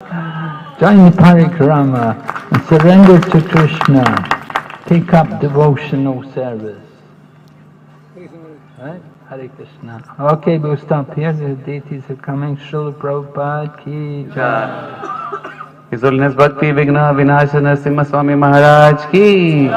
Join the Parikrama and surrender to Krishna. Take up devotional service. Right? Hare Krishna. Okay, we'll stop here. The deities are coming. Srila Prabhupada ki jai. His Holiness Bhakti Vigna Vinashana Narasimha Swami Maharaj ki.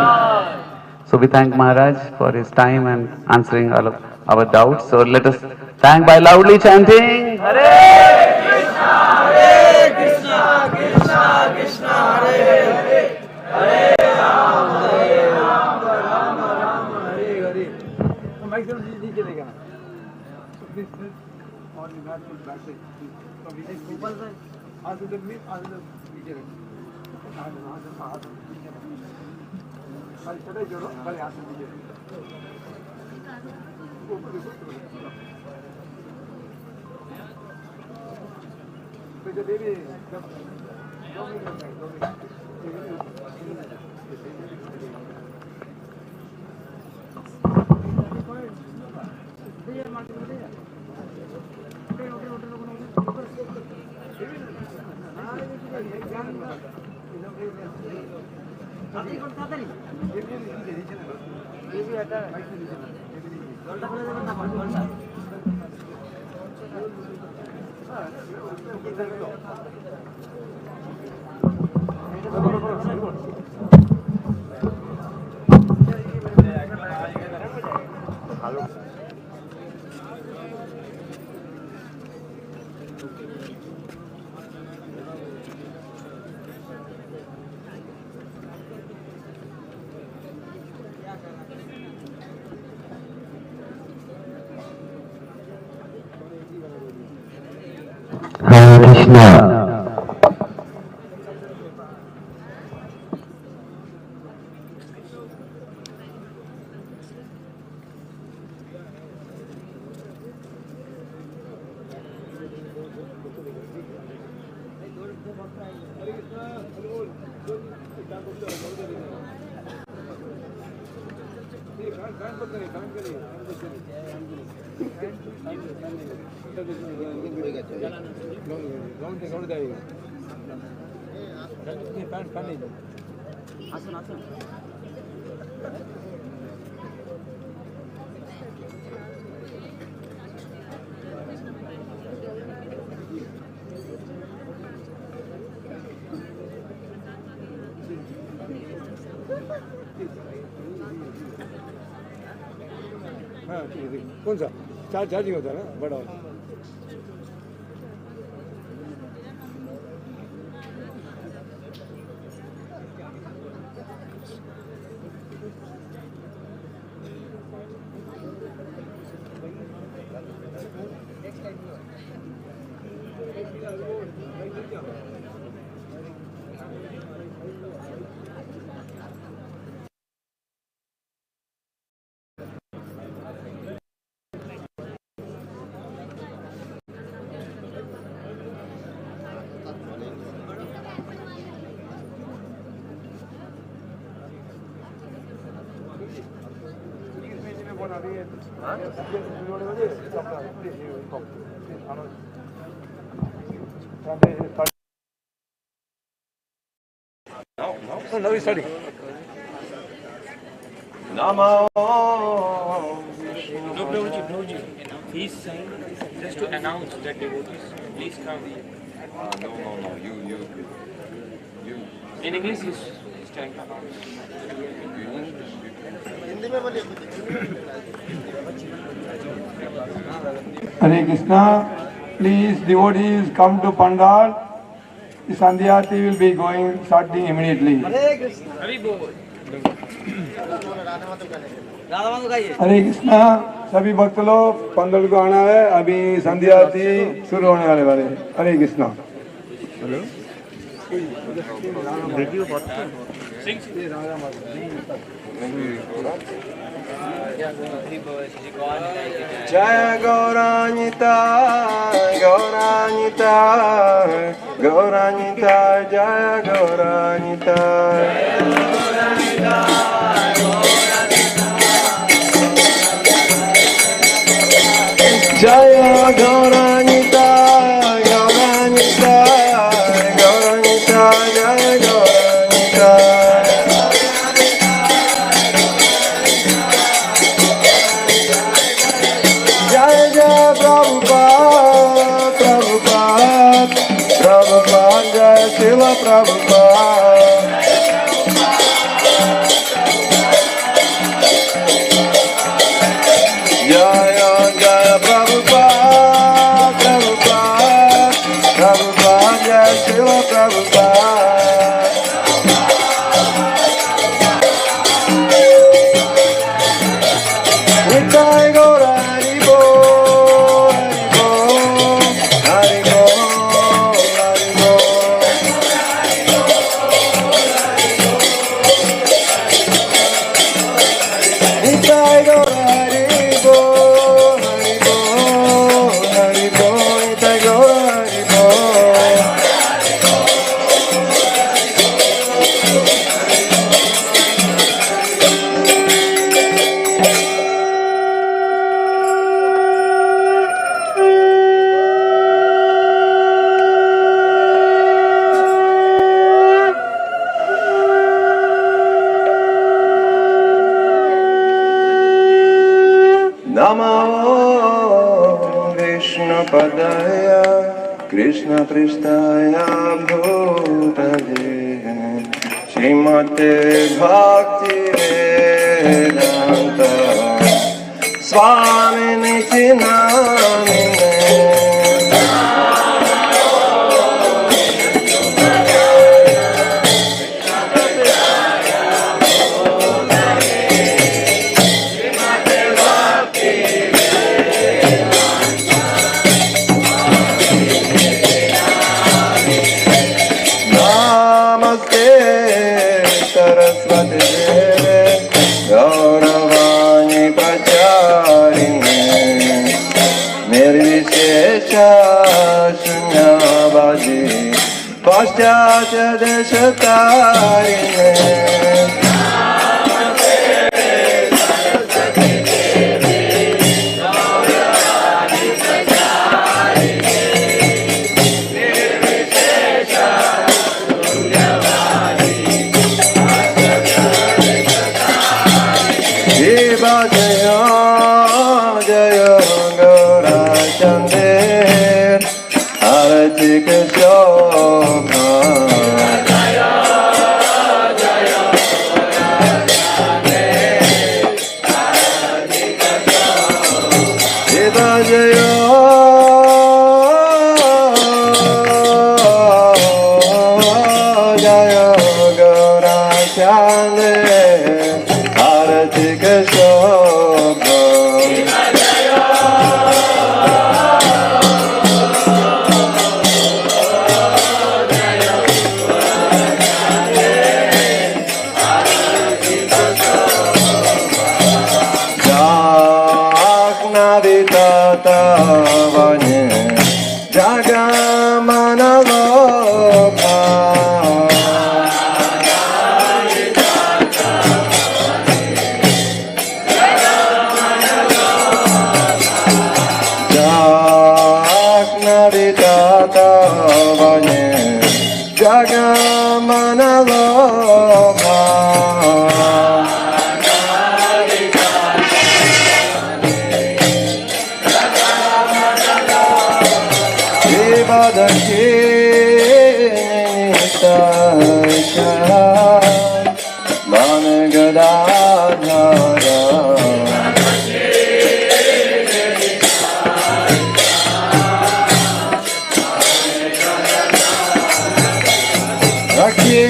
So we thank Maharaj for his time and answering all of our doubts. So let us thank by loudly chanting Hare Krishna, Hare Krishna, Krishna Krishna, Hare Hare, Hare Rama, Rama Rama, Hare Hare. Hare Krishna. कौन सा charging होता है ना बड़ा No, he's studying. Namo. No, Prabhuji. He's saying just to announce that devotees, please come. No. You. In English, he's telling to announce. Hare Krishna, please devotees come to Pandal. The Sandhyati will be going starting immediately. Hare Krishna. Hare Bol. हरे कृष्णा सभी भक्त लोग पंडल को आना है अभी संध्या आरती शुरू होने वाले हरे कृष्णा जय गौरानिता गौरानिता गौरानिता जय गौरानिता जय गौरानिता गौरानिता Prabhupada, Jai Srila Prabhupada. Jaya Jaya Prabhupada, Prabhupada, Prabhupada, Jai Srila Prabhupada. Nitai Gaura Hari Bol, Hari Bol, Hari Bol, Hari Bol. Nitai Gaura Hari Bol, Hari Bol, Hari Bol, Nitai Gaura Hari Bol. Namo Vishnu Padaya Krishna Pristaya Bhutale Srimate Bhakti Vedanta Swami Niti Namine. Namaste Saraswati Deve Gauravani Pracharine Nirvishesha Shunyavadi Paschatya Deshatarine. Deva Jaya Jaya Gaura Chandar Arati Shobha. Deva Jaya Jaya Gaura Chandar Arati Shobha. Jagnavitata Vanye Jagamana Loka. Jagnavitata Vanye Jagamana Loka. Devadaki Nitasha Managadadhara Rakhe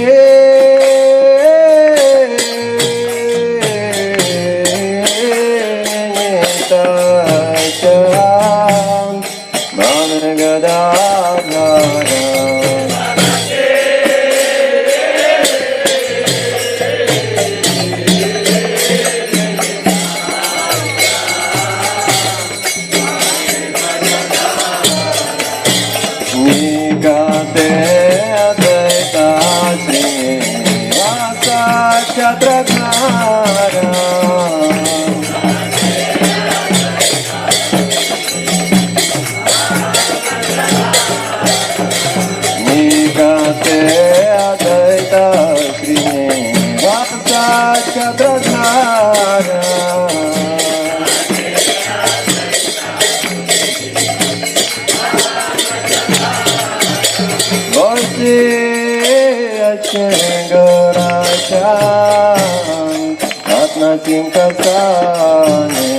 Nitasha Managadadhara. Nikate Advaita Sri বসে আছে গোরাচান রত্না সিংহাসনে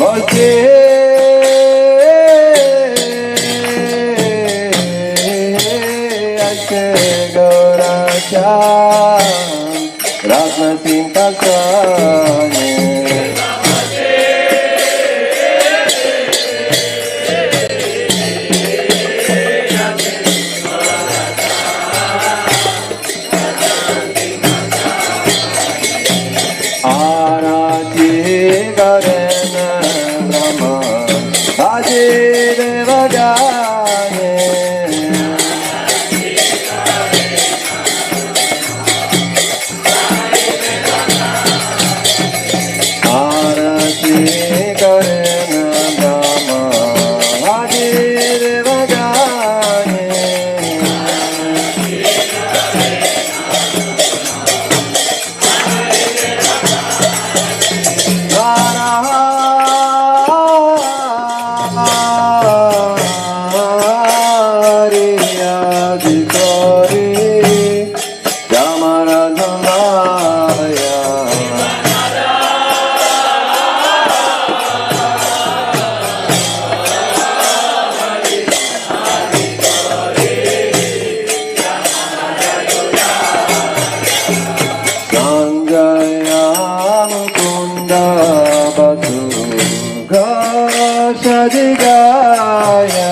বসে আছে গোরাচান রত্না সিংহাসনে आराती करेन ब्रह्मा बाजे देव जाने आरती करेन ब्रह्मा बाजे देव जाने Sajigaya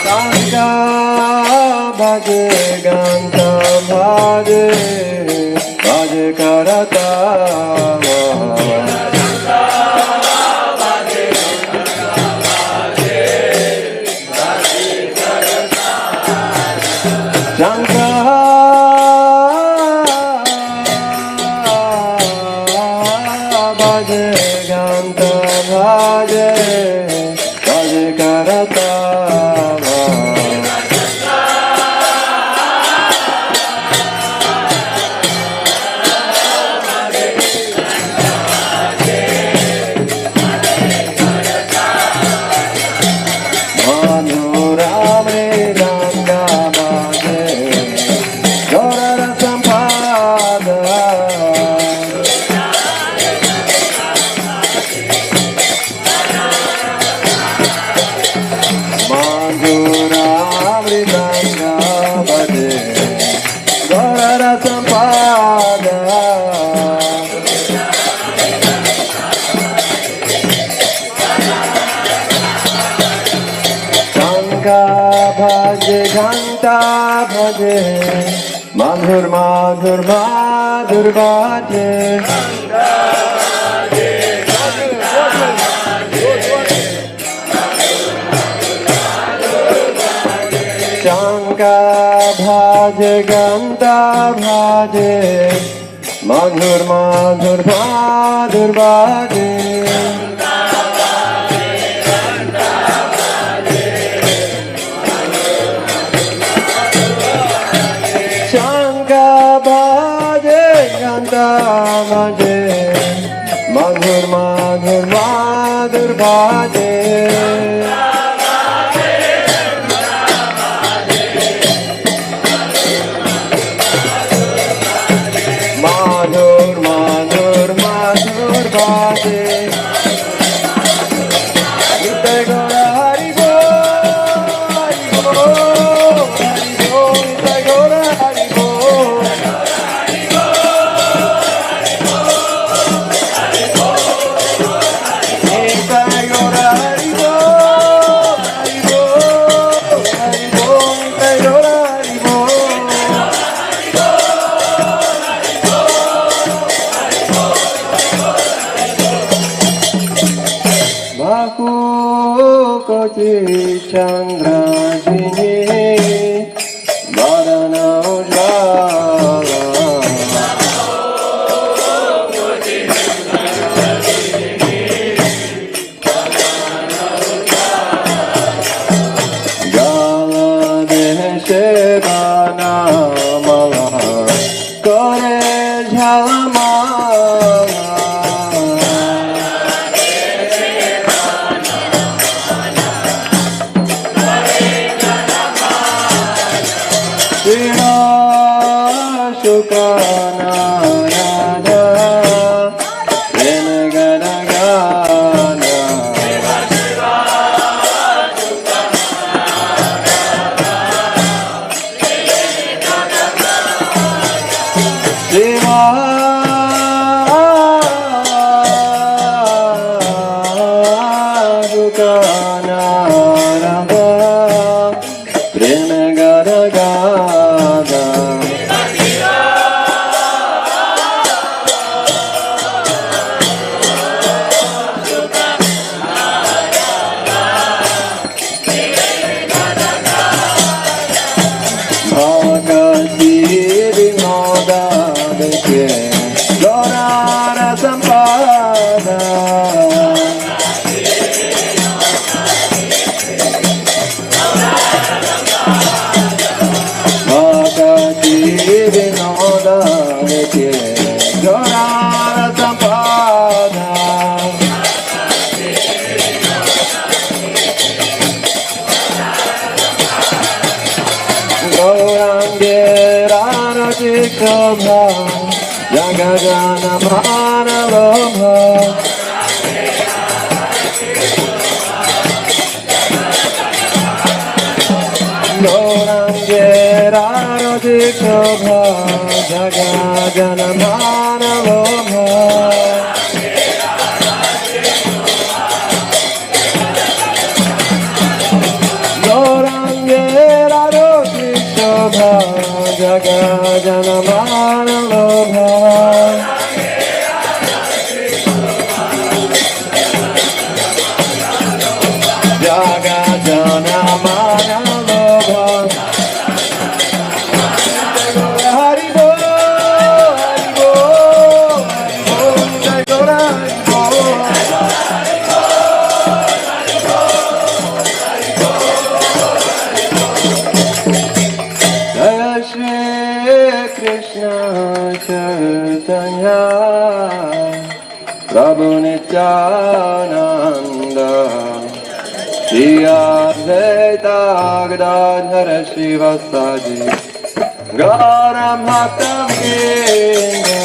Sangha bhaje ganta bhaje bhaje karata Sangha bhaje ganta bhaje bhaje karata bhaje ghanta bhaje madhur madhur madhur bhaje Shanka bhaje ghanta bhaje madhur madhur madhur bhaje bhaje madhur madhur madhur bhaje madhur madhur madhur bhaje Sukha Narada Renagana Gana Shiva Sukha Narada Renagana Gana Bhagavati Vinoda Deke Gaurara Sampada Bhagavati Vinoda Deke Gaurara Sampada Gaurange Rarati Shobha Jagajana Manalobha Gaurange Rarati Shobha Jagajana Manalobha Gaurange Rarati Shobha Jagajana Manalobha Jagajana Manalobha Hari Bol, Hari Bol, Hari Bol, Jai Gaura Hari Bol Jai Shri Krishna Chaitanya Prabhu Nityananda Shri Advaita Gadadhara Shivasadi Gaura Bhakta Vrinda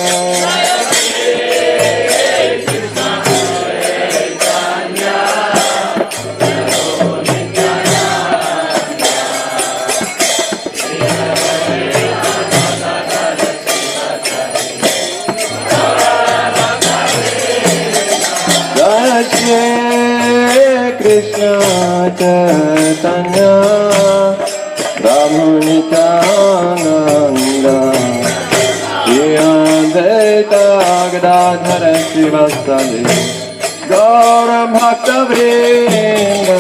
Jai Shri Krishna Chaitanya Prabhu Nityananda Shri Advaita Gadadhara Shivasadi Gaura Bhakta Vrinda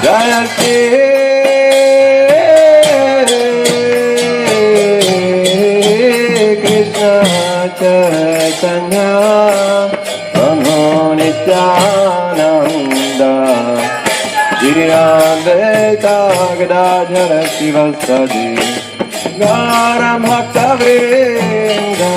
Jai Shri Krishna Chaitanya Prabhu Nityananda Shri Advaita Gadadhara Shivasadi Gaura Bhakta Vrinda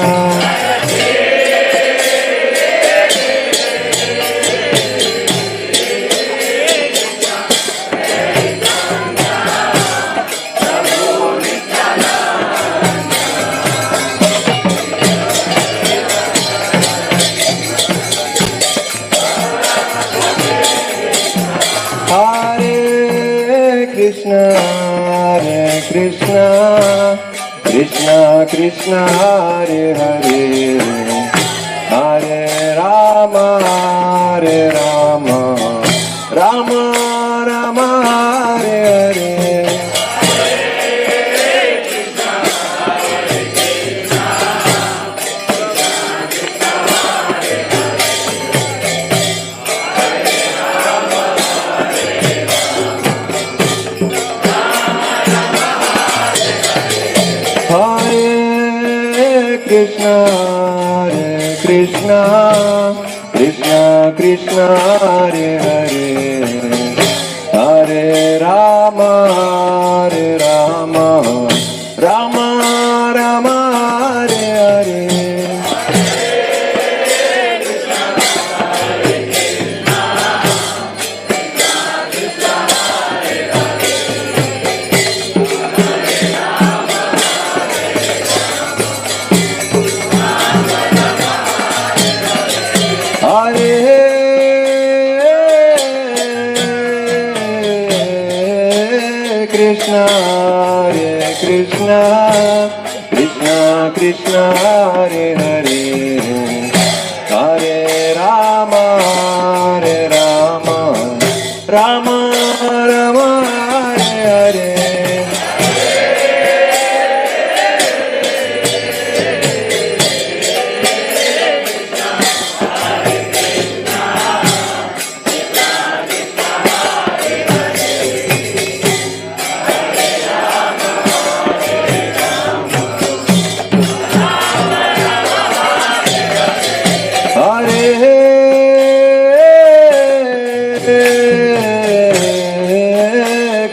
Hare Krishna, Krishna Krishna, Hare Hare, Hare Rama, Hare Rama, Rama Rama, Hare Hare. Krishna, Hare Krishna, Krishna Krishna, Hare Hare, Hare Rama, Hare Rama, Krishna, Hare Krishna, Krishna Krishna, Hare Hare, Hare Rama, Hare Rama, Rama Rama, Hare Hare.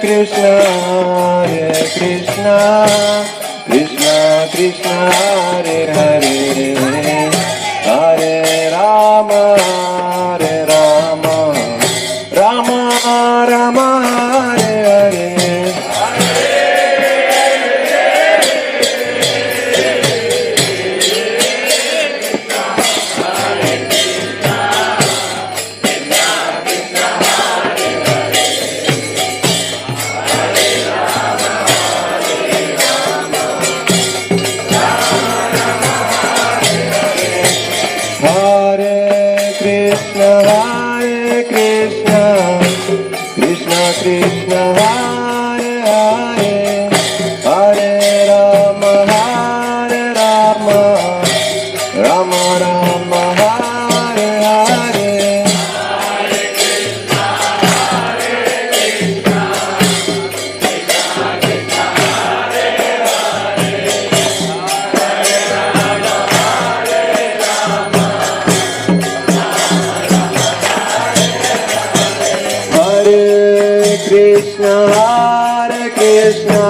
Krishna, Hare Krishna, Krishna Krishna, Hare Hare, Hare Rama, Hare Rama, Rama Rama, Hare Hare. Hare Krishna, Krishna Krishna, Hare Hare, Hare Rama, Hare Rama, Rama Rama, Hare Hare. Krishna, Hare Krishna,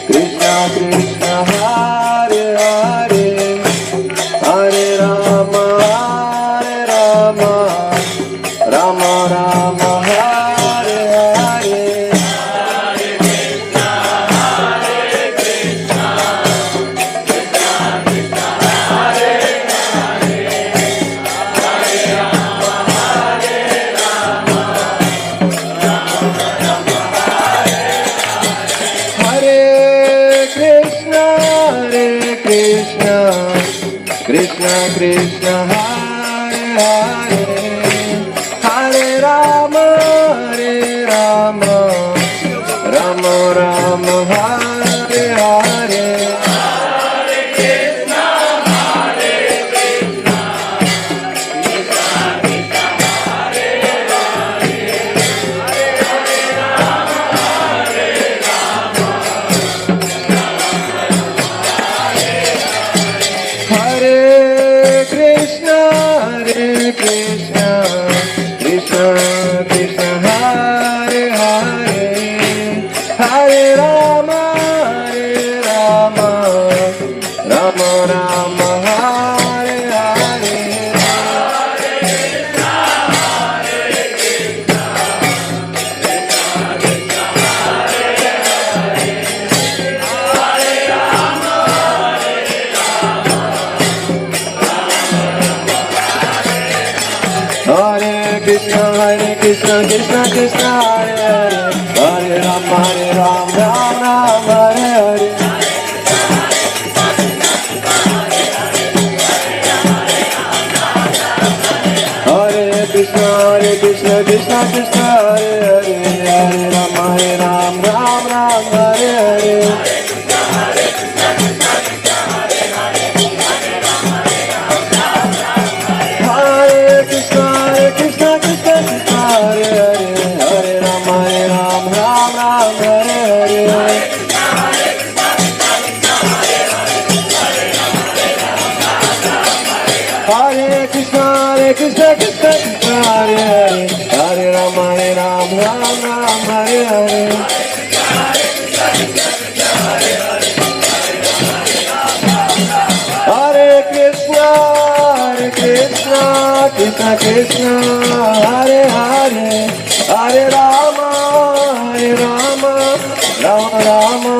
Krishna Krishna, Hare Hare, Hare Rama, Hare Rama, Rama Rama, Hare Hare. Krishna Krishna, Hare Hare, Hare Rama, Hare Rama, Rama Rama, Hare Hare. Hare Krishna, Hare Krishna, Krishna Krishna, Hare Hare, Hare Rama, Hare Rama, Hare Krishna, Hare Krishna, Krishna Krishna, Hare Hare, Hare Rama, Hare Rama, Rama Rama, Hare Hare. Hare Krishna, Hare Krishna, Krishna Krishna, Hare Hare, Hare Rama, Hare Rama. Hare Krishna, Krishna Krishna, Hare Hare, Hare Rama, Ram Ram, Hare Hare. Hare Krishna, Krishna Krishna, Hare Hare, Hare Rama, Ram Ram, Hare Hare. Hare Krishna, Krishna Krishna, Hare Hare, Hare Rama, Ram Ram, Hare Hare. Hare Krishna, Krishna Krishna, Hare Hare, Hare Rama, Ram Ram, Hare Hare. Hare Krishna, Krishna Krishna, Hare Hare, Hare Rama, Rama Rama,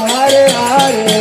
Hare Hare.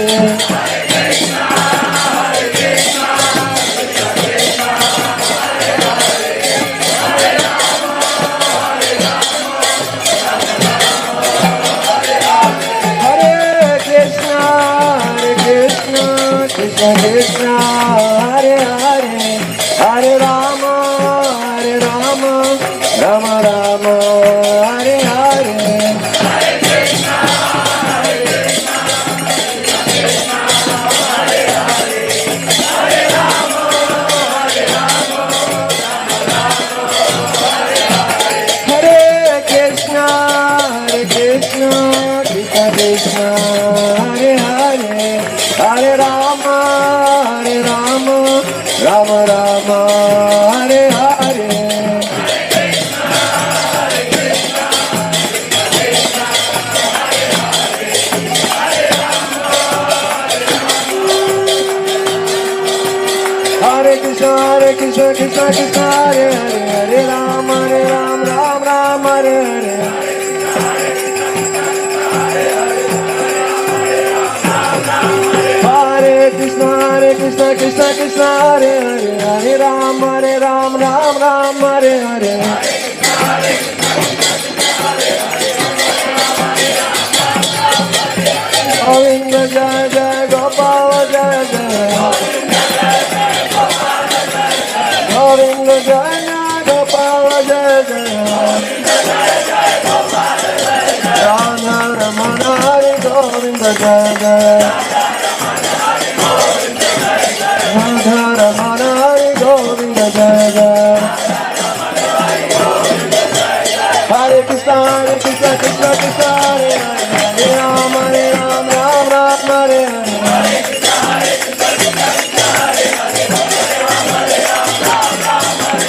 Krishna Hare Hare Hare Ram Ram Ram Hare Hare Hare Krishna Krishna Krishna Hare Hare Hare Ram Ram Hare Hare Govinda Jaya Jaya Gopala Jaya Jaya Govinda Jaya Jaya Gopala Jaya Jaya Radha Ramana Hare Govinda Jaya Jaya Radha Ramana Hare Govinda Jaya Jaya Hare Krishna Krishna Krishna Hare Hare Hare Ram Ram Hare Hare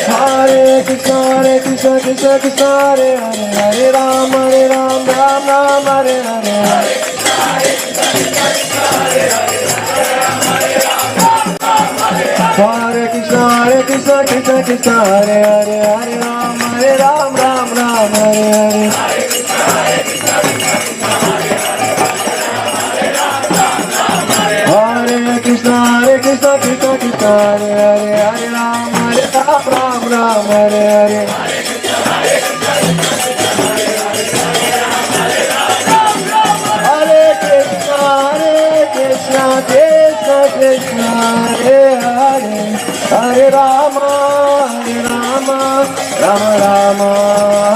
Hare Krishna Krishna Krishna Hare Hare Hare Ram Ram Hare Hare Hare Krishna Krishna Krishna Hare Hare Hare Ram Ram Hare Hare Hare Krishna Krishna Krishna Hare Hare Hare Ram Hare Hare Hare Krishna Krishna Krishna Hare Hare Hare Rama Rama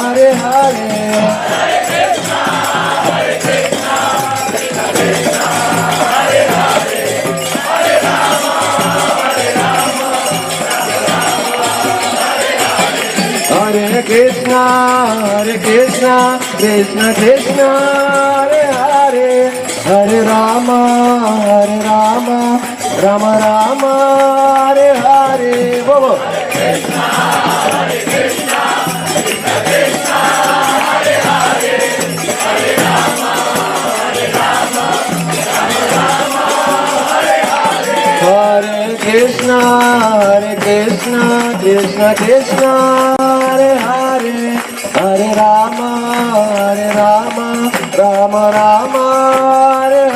Hare Hare Hare Krishna Krishna Krishna Hare Hare Hare Rama Rama Hare Hare Bolo Hare Krishna Krishna Krishna Hare Hare Hare Rama Rama Hare Hare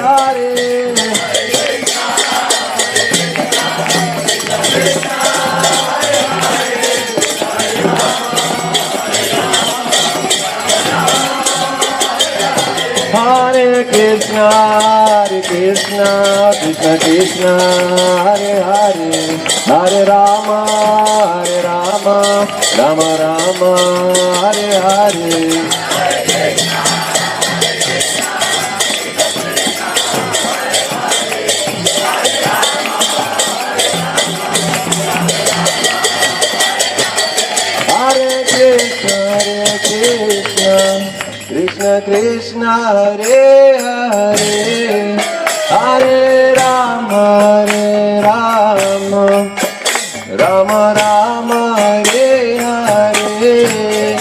Hare Krishna Krishna Krishna Hare Hare Hare Rama Rama Hare Hare Hare Krishna Krishna Krishna Hare Hare Hare Rama Rama Hare Hare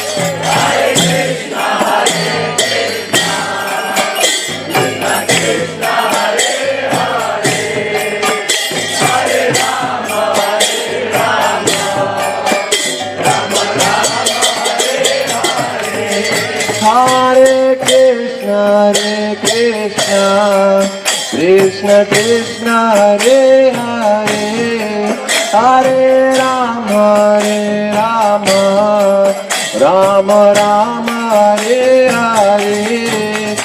Hare Krishna Krishna Krishna Hare Hare Hare Rama Rama Hare Hare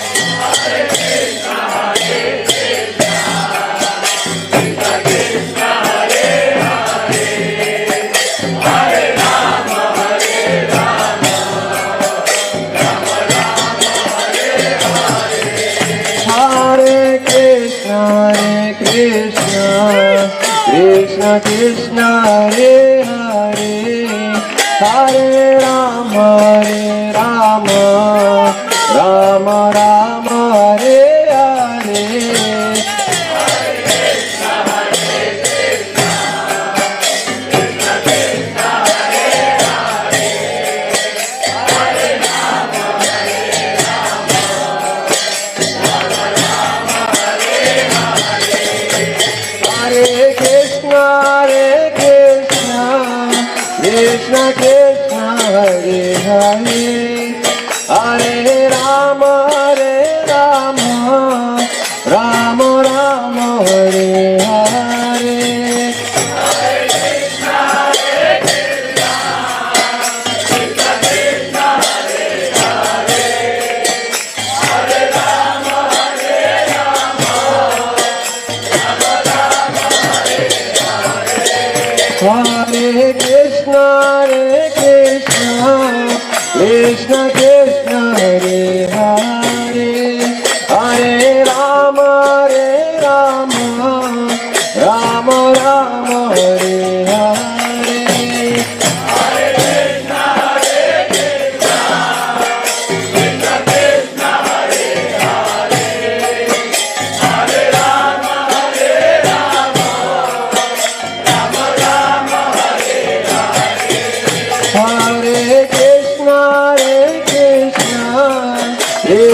Hare Krishna Krishna Hare Hare Hare Rama Rama Hare Hare Hare Krishna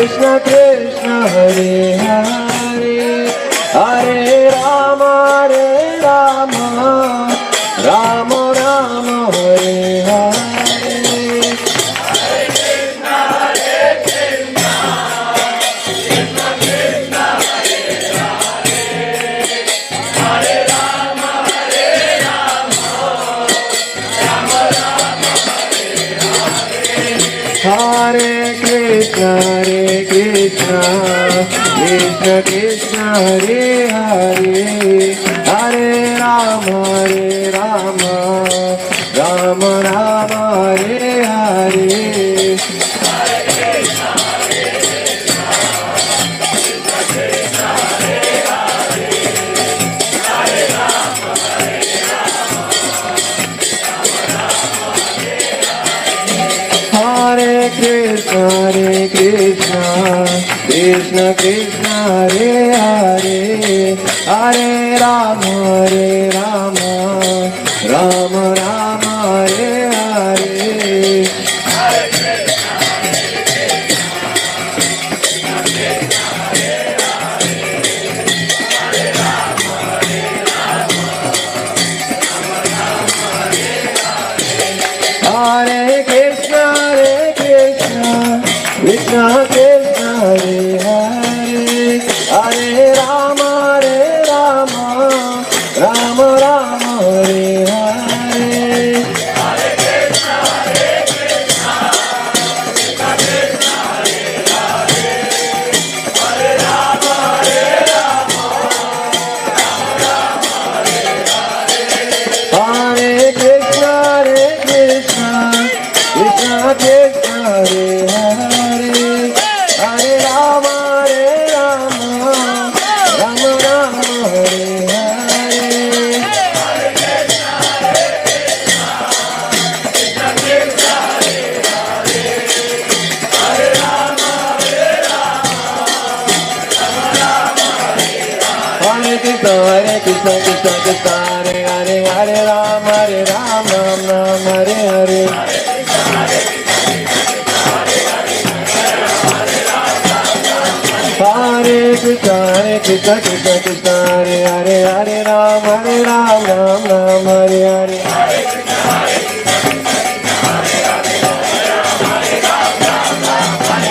Krishna Krishna Hare Hare Hare Rama Rama Rama Hare Hare Hare Krishna Krishna Krishna Hare Hare Hare Rama Rama Rama Hare Hare Hare Krishna Krishna Krishna Hare Hare Hare Rama Rama Rama Hare Hare Hare Krishna Krishna Krishna Hare Hare Hare Rama Rama Rama Hare Hare Hare Krishna Krishna Krishna Hare Hare Hare Rama Rama Rama Hare Hare Hare Krishna Krishna Krishna Hare Hare Hare Rama Rama Hare Hare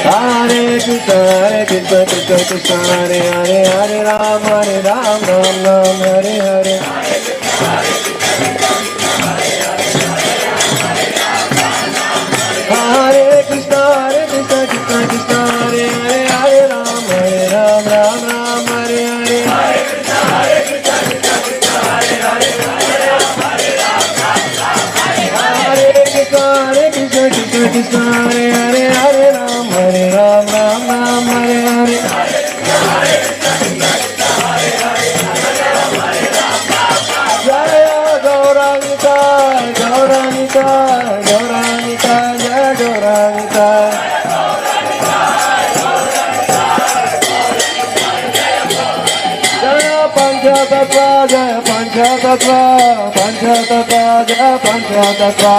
Hare Krishna Krishna Krishna Hare Hare Hare Rama Rama Hare Hare Hare Krishna Krishna Krishna Hare Hare Hare Rama Rama Hare Hare Hare Krishna Krishna Krishna Hare Hare Hare Rama Rama Hare Hare Hare Krishna Krishna Hare Hare Hare Rama Hare Hare Jaya Gauranga Gauranga Jaya Gauranga Jaya Panchatattva Jaya Panchatattva Jaya Panchatattva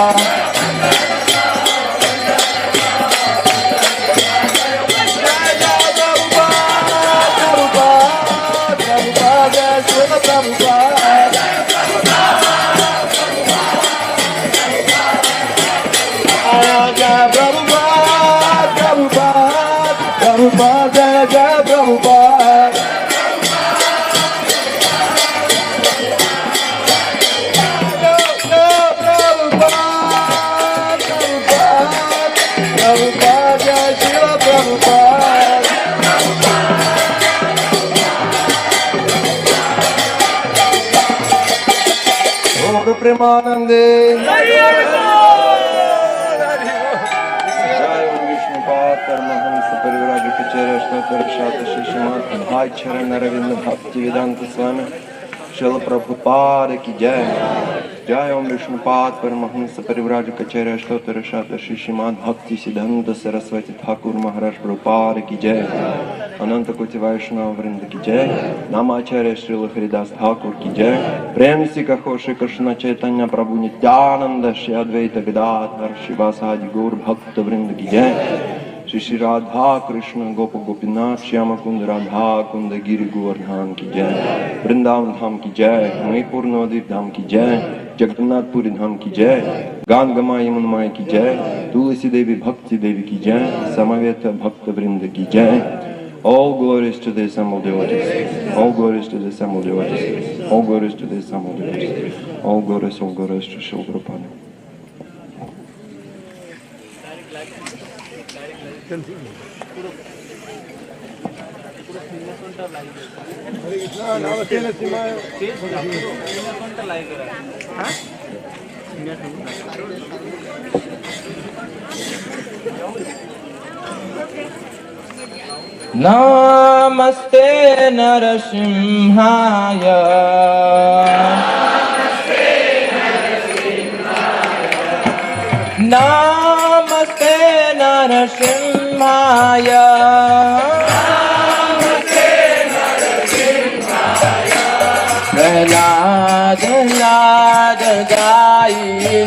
Premanande Jai Vishnupat Paramahamsa Parivraj Kacharya Shnatar Shata Shishimat Bhai Charan Aravind Bhakti Vedanta Swami Srila Prabhupada Ki Jai Jai Om Vishnupat Paramahamsa Parivraj Kacharya Shnatar Shata Shishimat Bhakti Siddhanta Saraswati Thakur Maharaj Prabhupada Ki Jai अनंत कोटि वैष्णव वृंद की जय नामाचार्य श्रील हरिदास ठाकुर की जय प्रेम से कहो श्री कृष्ण चैतन्य प्रभु नित्यानंद श्री अद्वैत गदाधर शिवासादि गौर भक्त वृंद की जय श्री श्री राधा कृष्ण गोप गोपीनाथ श्याम कुंद राधा कुंद गिरि गोवर्धन की जय, वृंदावन धाम की जय, मणिपुर नवद्वीप धाम की जय, जगन्नाथपुरी धाम की जय, गान गमा यमुन माई की जय, तुलसी देवी भक्ति देवी की जय, समवेत भक्त वृंद की जय। All glories to the assembled devotees. All glories to the assembled devotees. All glories to the assembled devotees. All glories to Srila Prabhupada. Namaste Narasimhaya. Namaste Narasimhaya. Prahlad Lad gaile.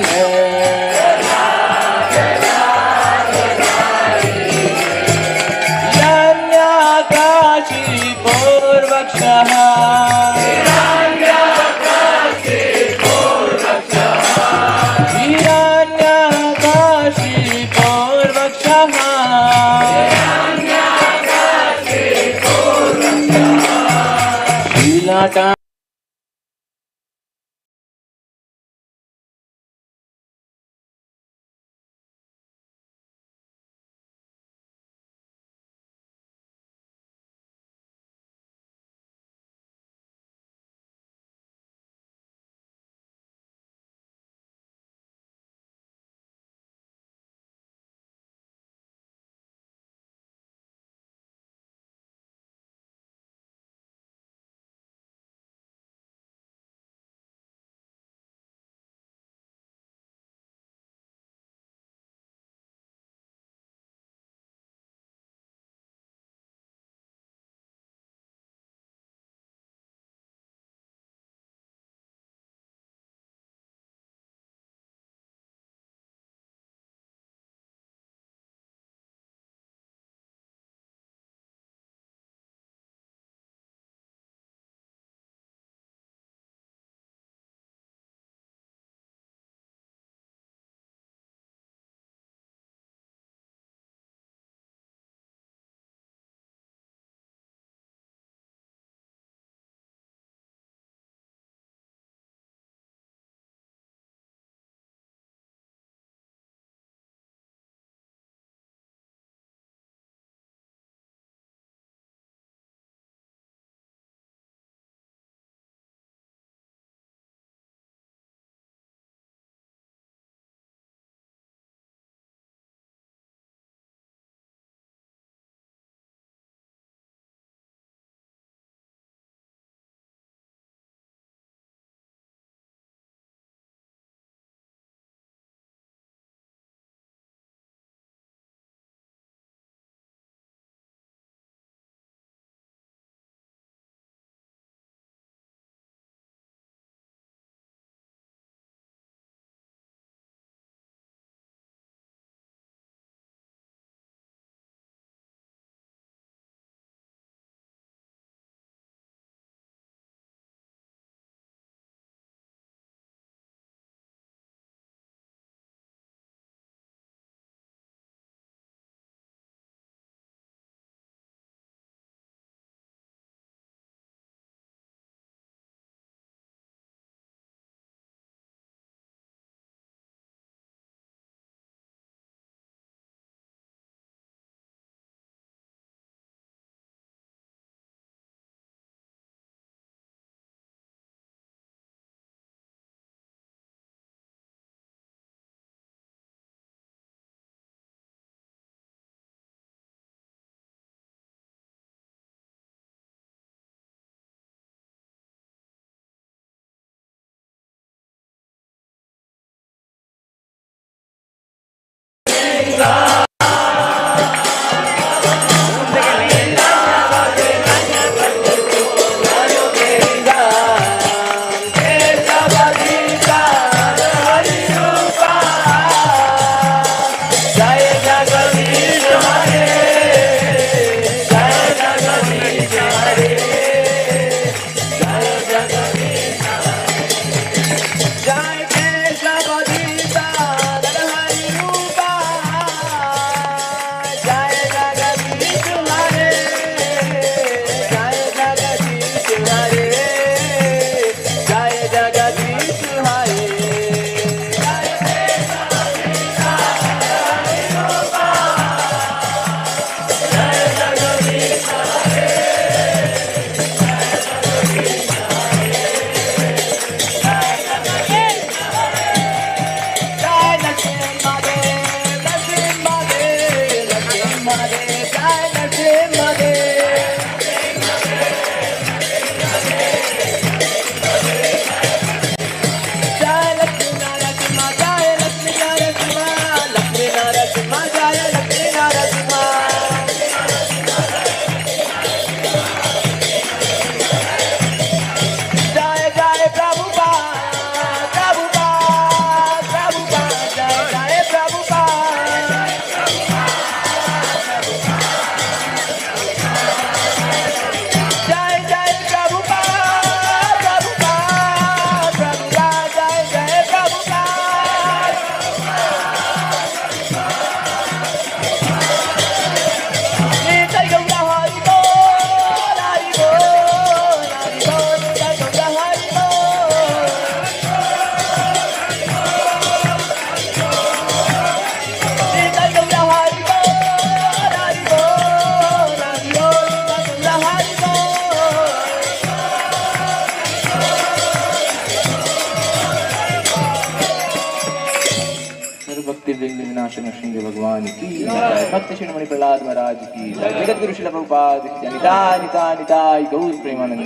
भक्ति वृंद विनाशन श्रृंग भगवान की जय, भक्त शिरोमणि प्रहलाद महाराज की जय, जगत गुरु श्रील प्रभुपाद की जय, निताय निताय निताय गौर प्रेमानंद।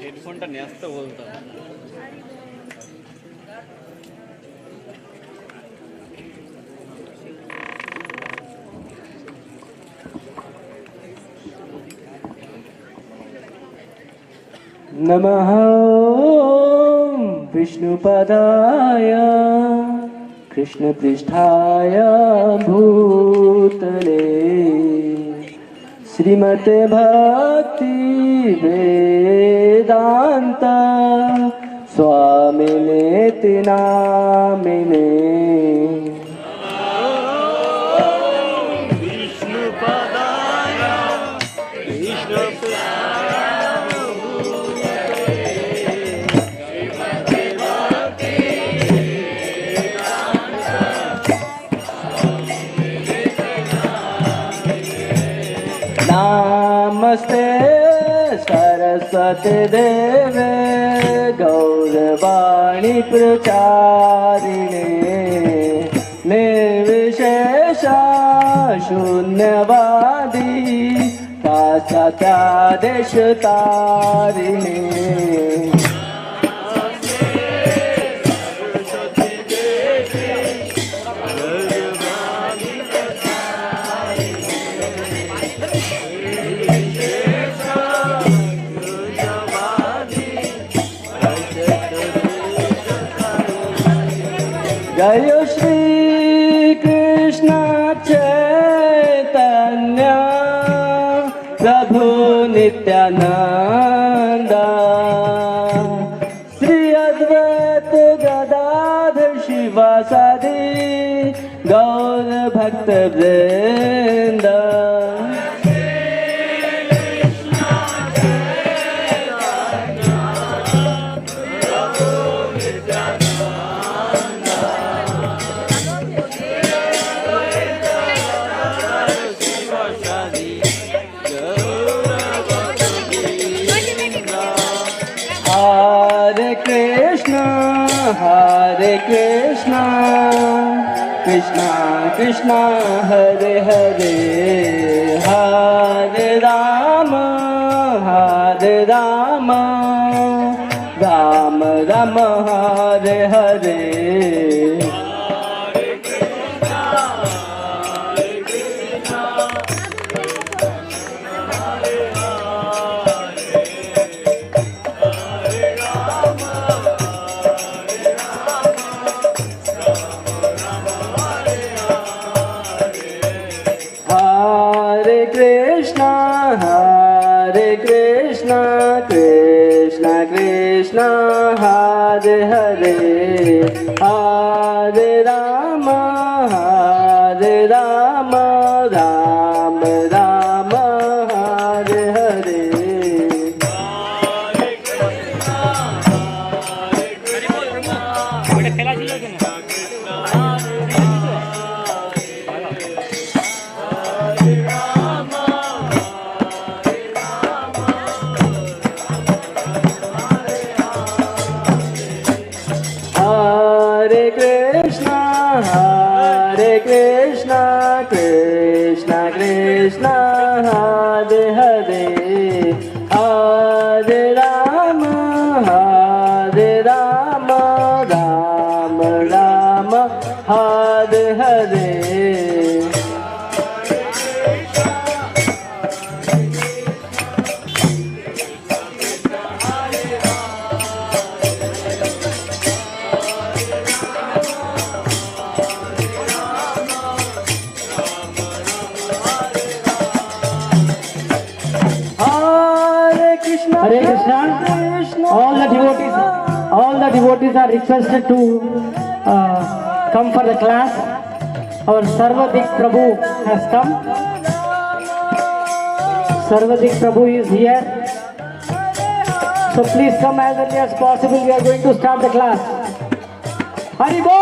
হেডফোনটা নিয়ে আসতে বলতাম। नमः विष्णुपदाय कृष्णपृष्ठाय भूतले श्रीमते भक्ति वेदांत स्वामिने नामिने। नमस्ते सरस्वती देवे गौरवाणी प्रचारिणे निर्विशेष शून्यवादी पाश्चात्यादेश तारिणे। जय श्री कृष्ण चैतन्य प्रभु नित्यानंद श्री अद्वैत गदाधर शिवासादि गौर भक्त वृंद। Hare Krishna, Krishna Krishna, Hare Hare, Hare Rama, Hare Rama, Rama Rama, Hare Hare. Hare Krishna, Krishna Krishna, Hare Hare, Hare Rama, Hare Rama, Rama Rama, Hare Hare. Hare Rama, Hare Rama, Rama Rama, Hare Hare. Hare Krishna. All the devotees are requested to come for the class. Our Sarvadik Prabhu has come. Sarvadik Prabhu is here. So please come as early as possible. We are going to start the class. Hari Bol!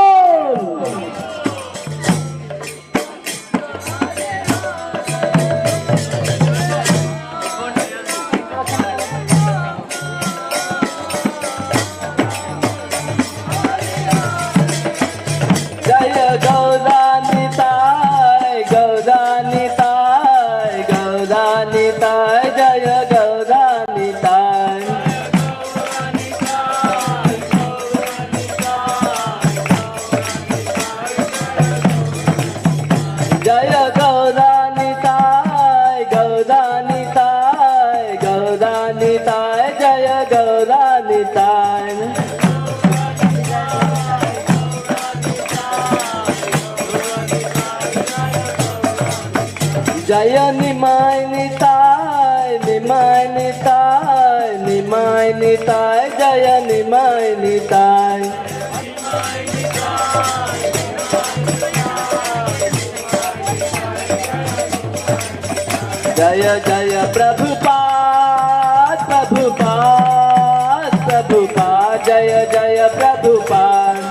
Jaya Nimai Nitai, Nimai Nitai, Nimai Nitai, Jaya Nimai Nitai. Jaya Jaya Prabhupada, Prabhupada, Prabhupada, Jaya Jaya Prabhupada.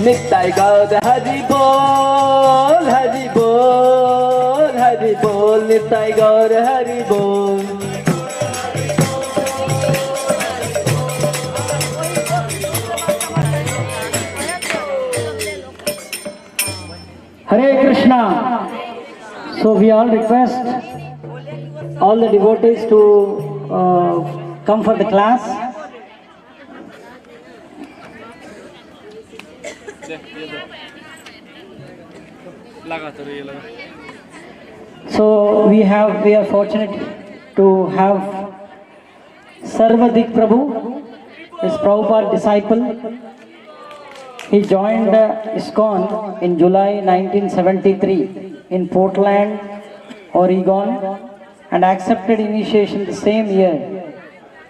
Nittai Gaur Hari Bol, Hari Bol, Hari Bol, Nittai Gaur Hari Bol. Hare Krishna. So we all request all the devotees to come for the class. So we are fortunate to have Sarvadik Prabhu, his Prabhupada disciple. He joined ISKCON in July 1973 in Portland, Oregon, and accepted initiation the same year.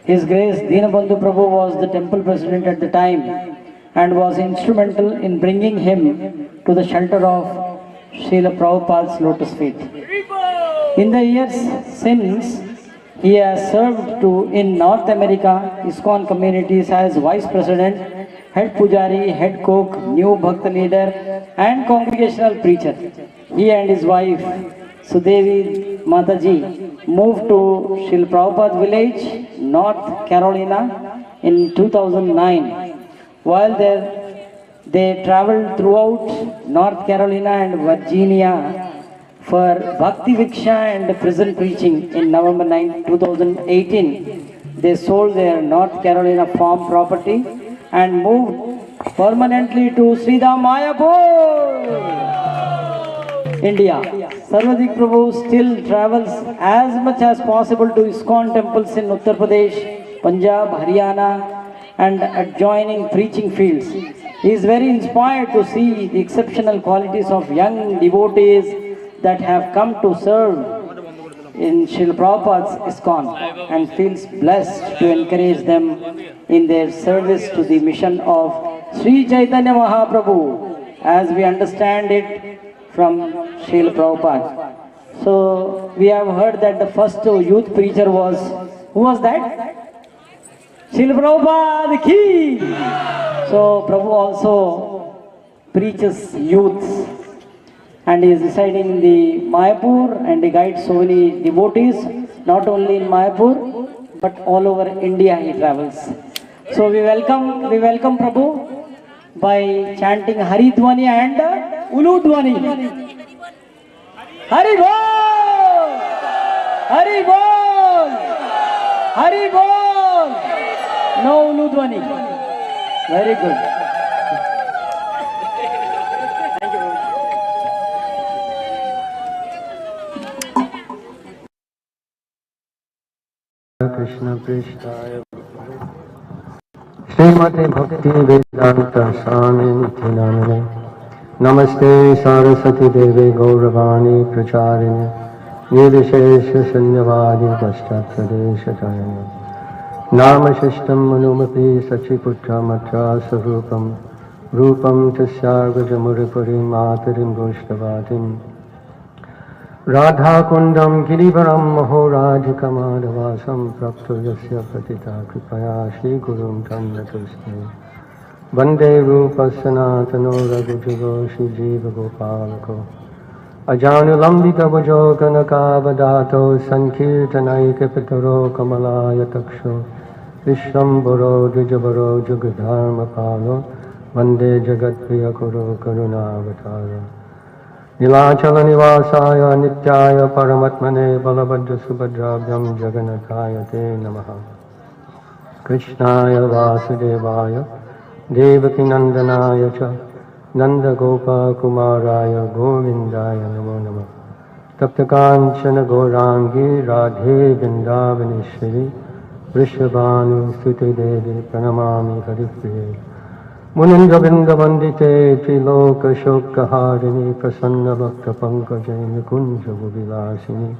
His Grace Dinabandhu Prabhu was the temple president at the time and was instrumental in bringing him to the shelter of Srila Prabhupada's lotus feet. In the years since, he has served in North America ISKCON communities as vice president, head pujari, head cook, new bhakta leader, and congregational preacher. He and his wife Sudevi Mataji moved to Srila Prabhupada village, North Carolina in 2009. While there, they traveled throughout North Carolina and Virginia for Bhakti Viksha and prison preaching. In November 9, 2018, they sold their North Carolina farm property and moved permanently to Sridham Mayapur, India. Sarvadik Prabhu still travels as much as possible to ISKCON temples in Uttar Pradesh, Punjab, Haryana, and adjoining preaching fields. He is very inspired to see the exceptional qualities of young devotees that have come to serve in Srila Prabhupada's ISKCON and feels blessed to encourage them in their service to the mission of Sri Chaitanya Mahaprabhu, as we understand it from Srila Prabhupada. So we have heard that the first youth preacher was, who was that? Srila Prabhupada ki! So Prabhu also preaches youth and he is residing in the Mayapur and he guides so many devotees, not only in Mayapur but all over India he travels. So we welcome Prabhu by chanting Haridwani and Uludwani. Hari Bol! Hari Bol! Hari Bol! No Uludwani. Very good. Krishna Prishthaya Srimati Bhakti Vedanta Swamiti Namane Namaste Saraswati Devi Gauravani Pracharini Nirvishesha Sanyavadi Paschatradesha Chayani Namashishtam Manumapi Sachiputra Matra Sarupam Rupam Tasyarvaja Muripuri Matarim Goshtavatim Radha Kundam Girivaram Mahoradhikamadavasam Prapto Yasya Patita Kripaya Shri Gurum Tamnatuste Vande Rupa Sanatano Raghujugo Shri Jiva Gopalako Ajanulambita Vajo Ganakavadato Sankirtanaika Pitaro Kamalaya Taksho Vishwambaro Dijabaro Jugadharma Palo Vande Jagat Priyakuro Karunavatara Nilachala Nivasaya Nityaya Paramatmane Balabhadra Subhadrabhyam Jagannataya Te Namaha Krishnaya Vasudevaya Devaki Nandanaya Cha Nanda Gopa Kumaraya Govindaya Namo Namah Taptakanchana Gaurangi Radhe Vrindavaneshwari Vrishabhanu Sute Devi Pranamami Haripriye Munindra Vrinda Vandite Triloka Shoka Harini Prasanna Bhakta Pankajani Kunja Vilasini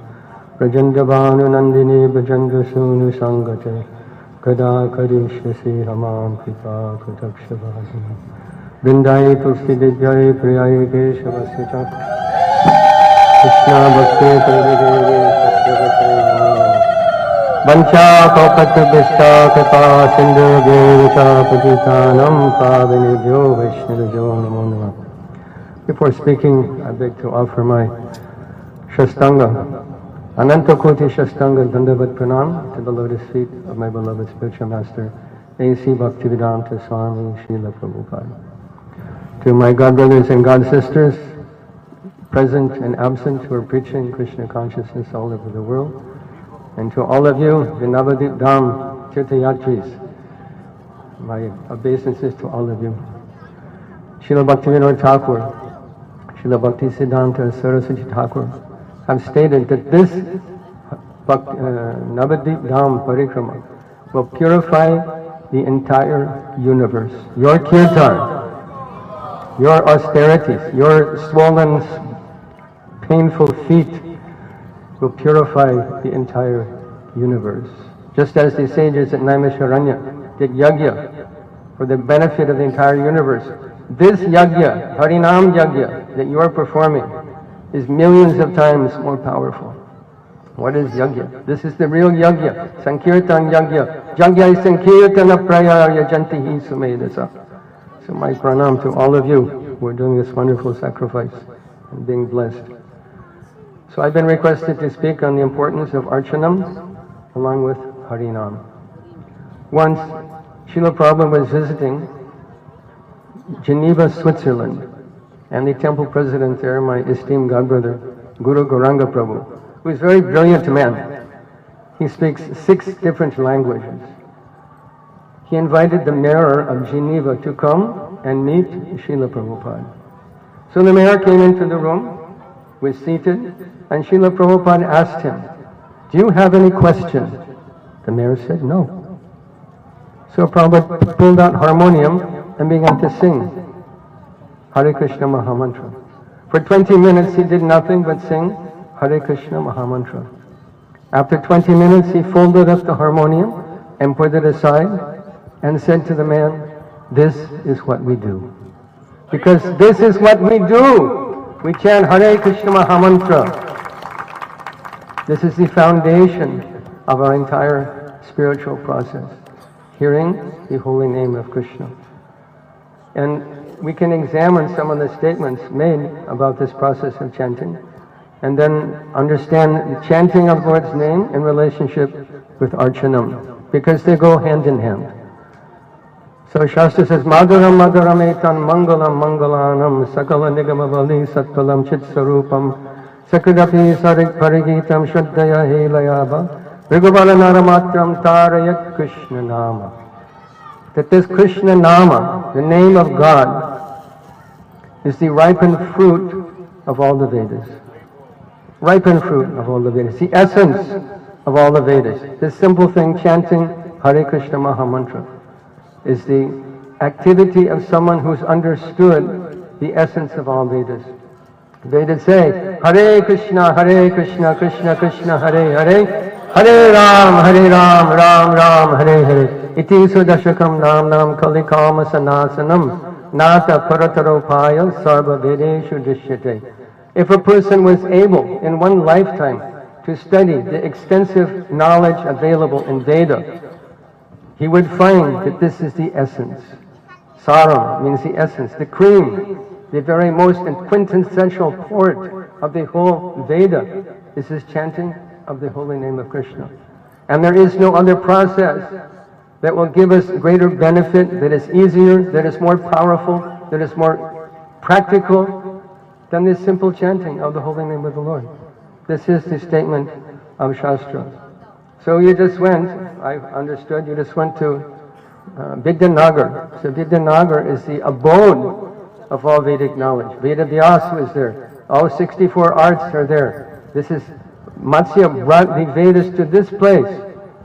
Rajendra Bhanu Nandini Bhajendra Sunu Sangate Kada Kadishyasi Hamam Pita Katakshavadini Vindai Tulsi Divyai Priyai Keshavasya Chak Krishna Bhakti Pradevi Satyavate Vancha Paukata Vishta Kapa Sindhu Devacha Patitanam Pavanibhyo Vaishnavyo Namo Namah. Before speaking, I beg to offer my Shastanga, Ananta Koti Shastanga Dandavat Pranam to the lotus feet of my beloved spiritual master, A.C. Bhaktivedanta Swami Srila Prabhupada. To my God brothers and God sisters, present and absent, who are preaching Krishna consciousness all over the world, and to all of you, the Navadwip Dham Tirthayatris, my obeisances to all of you. Srila Bhaktivinoda Thakur, Srila Bhakti Siddhanta Saraswati Thakur have stated that this Navadwip Dham Parikrama will purify the entire universe. Your kirtan, your austerities, your swollen, painful feet will purify the entire universe. Just as the sages at Naimisharanya did yajna for the benefit of the entire universe, this yajna, Harinam yajna, that you are performing is millions of times more powerful. What is yajna? This is the real yajna, Sankirtan yajna. Yajna Sankirtana Prayaya Jantihi Sumedasa. So my pranam to all of you who are doing this wonderful sacrifice and being blessed. So I've been requested to speak on the importance of Archanam along with Harinam. Once, Srila Prabhupada was visiting Geneva, Switzerland, and the temple president there, my esteemed godbrother, Guru Gauranga Prabhu, who is a very brilliant man. He speaks 6 different languages. He invited the mayor of Geneva to come and meet Srila Prabhupada. So the mayor came into the room, was seated, and Srila Prabhupada asked him, "Do you have any questions?" The mayor said, "No." So Prabhupada pulled out harmonium and began to sing Hare Krishna Mahamantra. For 20 minutes he did nothing but sing Hare Krishna Mahamantra. After 20 minutes he folded up the harmonium and put it aside and said to the man, "This is what we do." Because this is what we do. We chant Hare Krishna Mahamantra. This is the foundation of our entire spiritual process, hearing the holy name of Krishna. And we can examine some of the statements made about this process of chanting, and then understand the chanting of Lord's name in relationship with Archanam, because they go hand in hand. So Shastra says, Madhuram Madhuram etan Mangalam Mangalanam Sakala Nigamavali Satpalam Chitsarupam Sakradapi Sarik Parigitam Shraddaya Helayaba Rigubala Naramatram Tarayat Krishna Nama. That this Krishna Nama, the name of God, is the ripened fruit of all the Vedas. Ripened fruit of all the Vedas. The essence of all the Vedas. This simple thing, chanting Hare Krishna Mahamantra, is the activity of someone who's understood the essence of all Vedas. Vedas say, Hare Krishna, Krishna Krishna, Hare Hare, Hare Ram, Ram Ram, Hare Hare. Iti sudashakam nam kalikama sanasanam, nata parataropaya sarva vedeshu dishyate. If a person was able in one lifetime to study the extensive knowledge available in Veda, he would find that this is the essence. Saram means the essence, the cream, the very most and quintessential part of the whole Veda is this chanting of the holy name of Krishna. And there is no other process that will give us greater benefit, that is easier, that is more powerful, that is more practical than this simple chanting of the holy name of the Lord. This is the statement of Shastra. So you just went, I understood, you just went to Vidyanagar. So Vidyanagar is the abode of all Vedic knowledge. Veda Vyas was there. All 64 arts are there. This is, Matsya brought the Vedas to this place,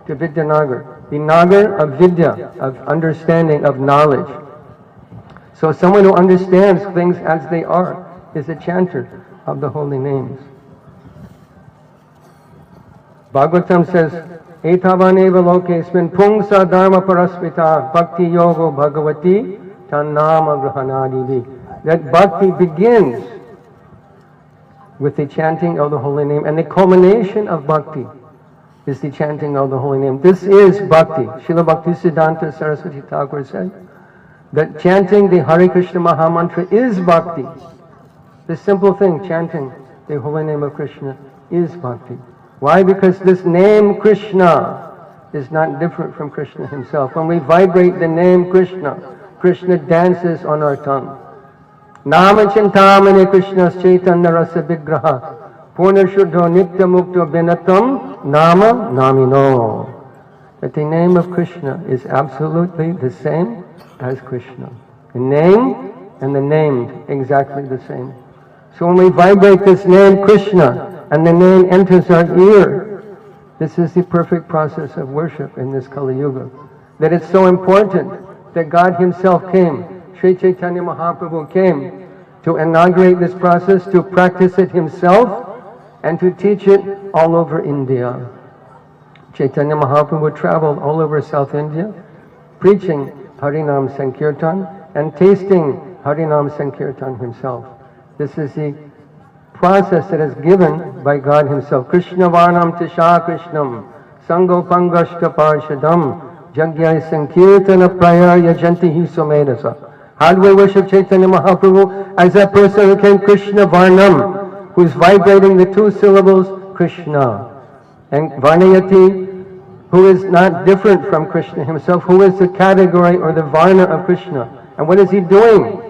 to Vidyanagar. The Nagar of Vidya, of understanding, of knowledge. So someone who understands things as they are is a chanter of the holy names. Bhagavatam says, Etavaneva lokesmin pungsa dharma paraspita bhakti yogo bhagavati tannama grahanadivi. That bhakti begins with the chanting of the holy name, and the culmination of bhakti is the chanting of the holy name. This is bhakti. Srila Bhaktisiddhanta Saraswati Thakur said that chanting the Hare Krishna Mahamantra is bhakti. This simple thing, chanting the holy name of Krishna, is bhakti. Why? Because this name Krishna is not different from Krishna himself. When we vibrate the name Krishna, Krishna dances on our tongue. Nama Chintamani Krishna's Chaitanya Rasa Vigraha Purna Shuddho Nitya Mukto Binatam Nama Namino. That the name of Krishna is absolutely the same as Krishna. The name and the named, exactly the same. So when we vibrate this name Krishna, and the name enters our ear, this is the perfect process of worship in this Kali Yuga. That it's so important that God himself came, Sri Chaitanya Mahaprabhu came to inaugurate this process, to practice it himself, and to teach it all over India. Chaitanya Mahaprabhu traveled all over South India, preaching Harinam Sankirtan and tasting Harinam Sankirtan himself. This is the process that is given by God himself. Krishna Varnam Tisha Krishnam Sango Pangashka Parshadam Jagyai Sankirtana Praya Yajanti Hisomedasa. How do we worship Chaitanya Mahaprabhu? As that person who came Krishna Varnam, who's vibrating the two syllables Krishna. And Varnayati, who is not different from Krishna himself, who is the category or the Varna of Krishna. And what is he doing?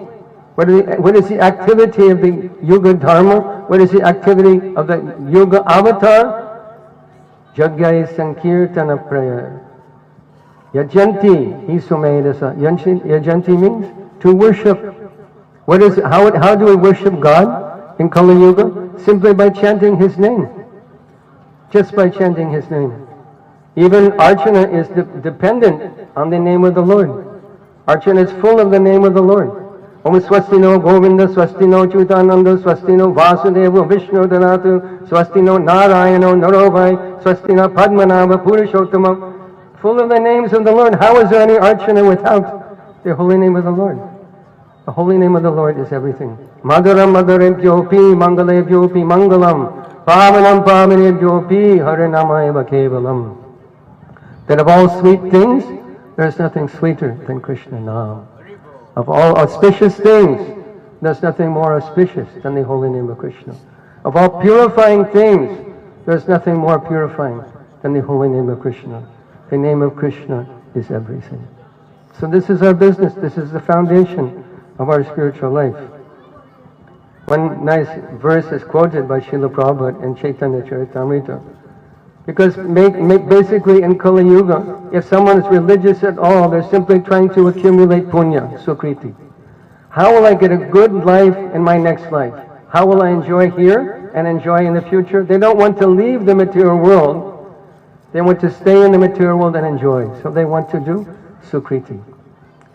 What is the activity of the Yuga Dharma? What is the activity of the Yuga Avatar? Jagyai Sankirtana Prayer. Yajanti Hisumedasa. Yajanti means to worship. How do we worship God in Kali Yuga? Simply by chanting his name. Just by chanting his name. Even Archana is dependent on the name of the Lord. Archana is full of the name of the Lord. Om Swastino Govinda Swastino Chutananda Swastino Vasudeva Vishnu Dhanatu Swastino Narayano Narovai Swastina Padmanava Purushottama. Full of the names of the Lord. How is there any Archana without the holy name of the Lord? The holy name of the Lord is everything. Madaram Madarevyopi Mangalevyopi Mangalam Pavanam Pavanevyopi Harinamaya Kevalam. That of all sweet things, there is nothing sweeter than Krishna Nam. Of all auspicious things, there's nothing more auspicious than the holy name of Krishna. Of all purifying things, there's nothing more purifying than the holy name of Krishna. The name of Krishna is everything. So this is our business. This is the foundation of our spiritual life. One nice verse is quoted by Srila Prabhupada in Chaitanya Charitamrita. Because basically in Kali Yuga, if someone is religious at all, they're simply trying to accumulate punya, sukriti. How will I get a good life in my next life? How will I enjoy here and enjoy in the future? They don't want to leave the material world. They want to stay in the material world and enjoy. So they want to do sukriti.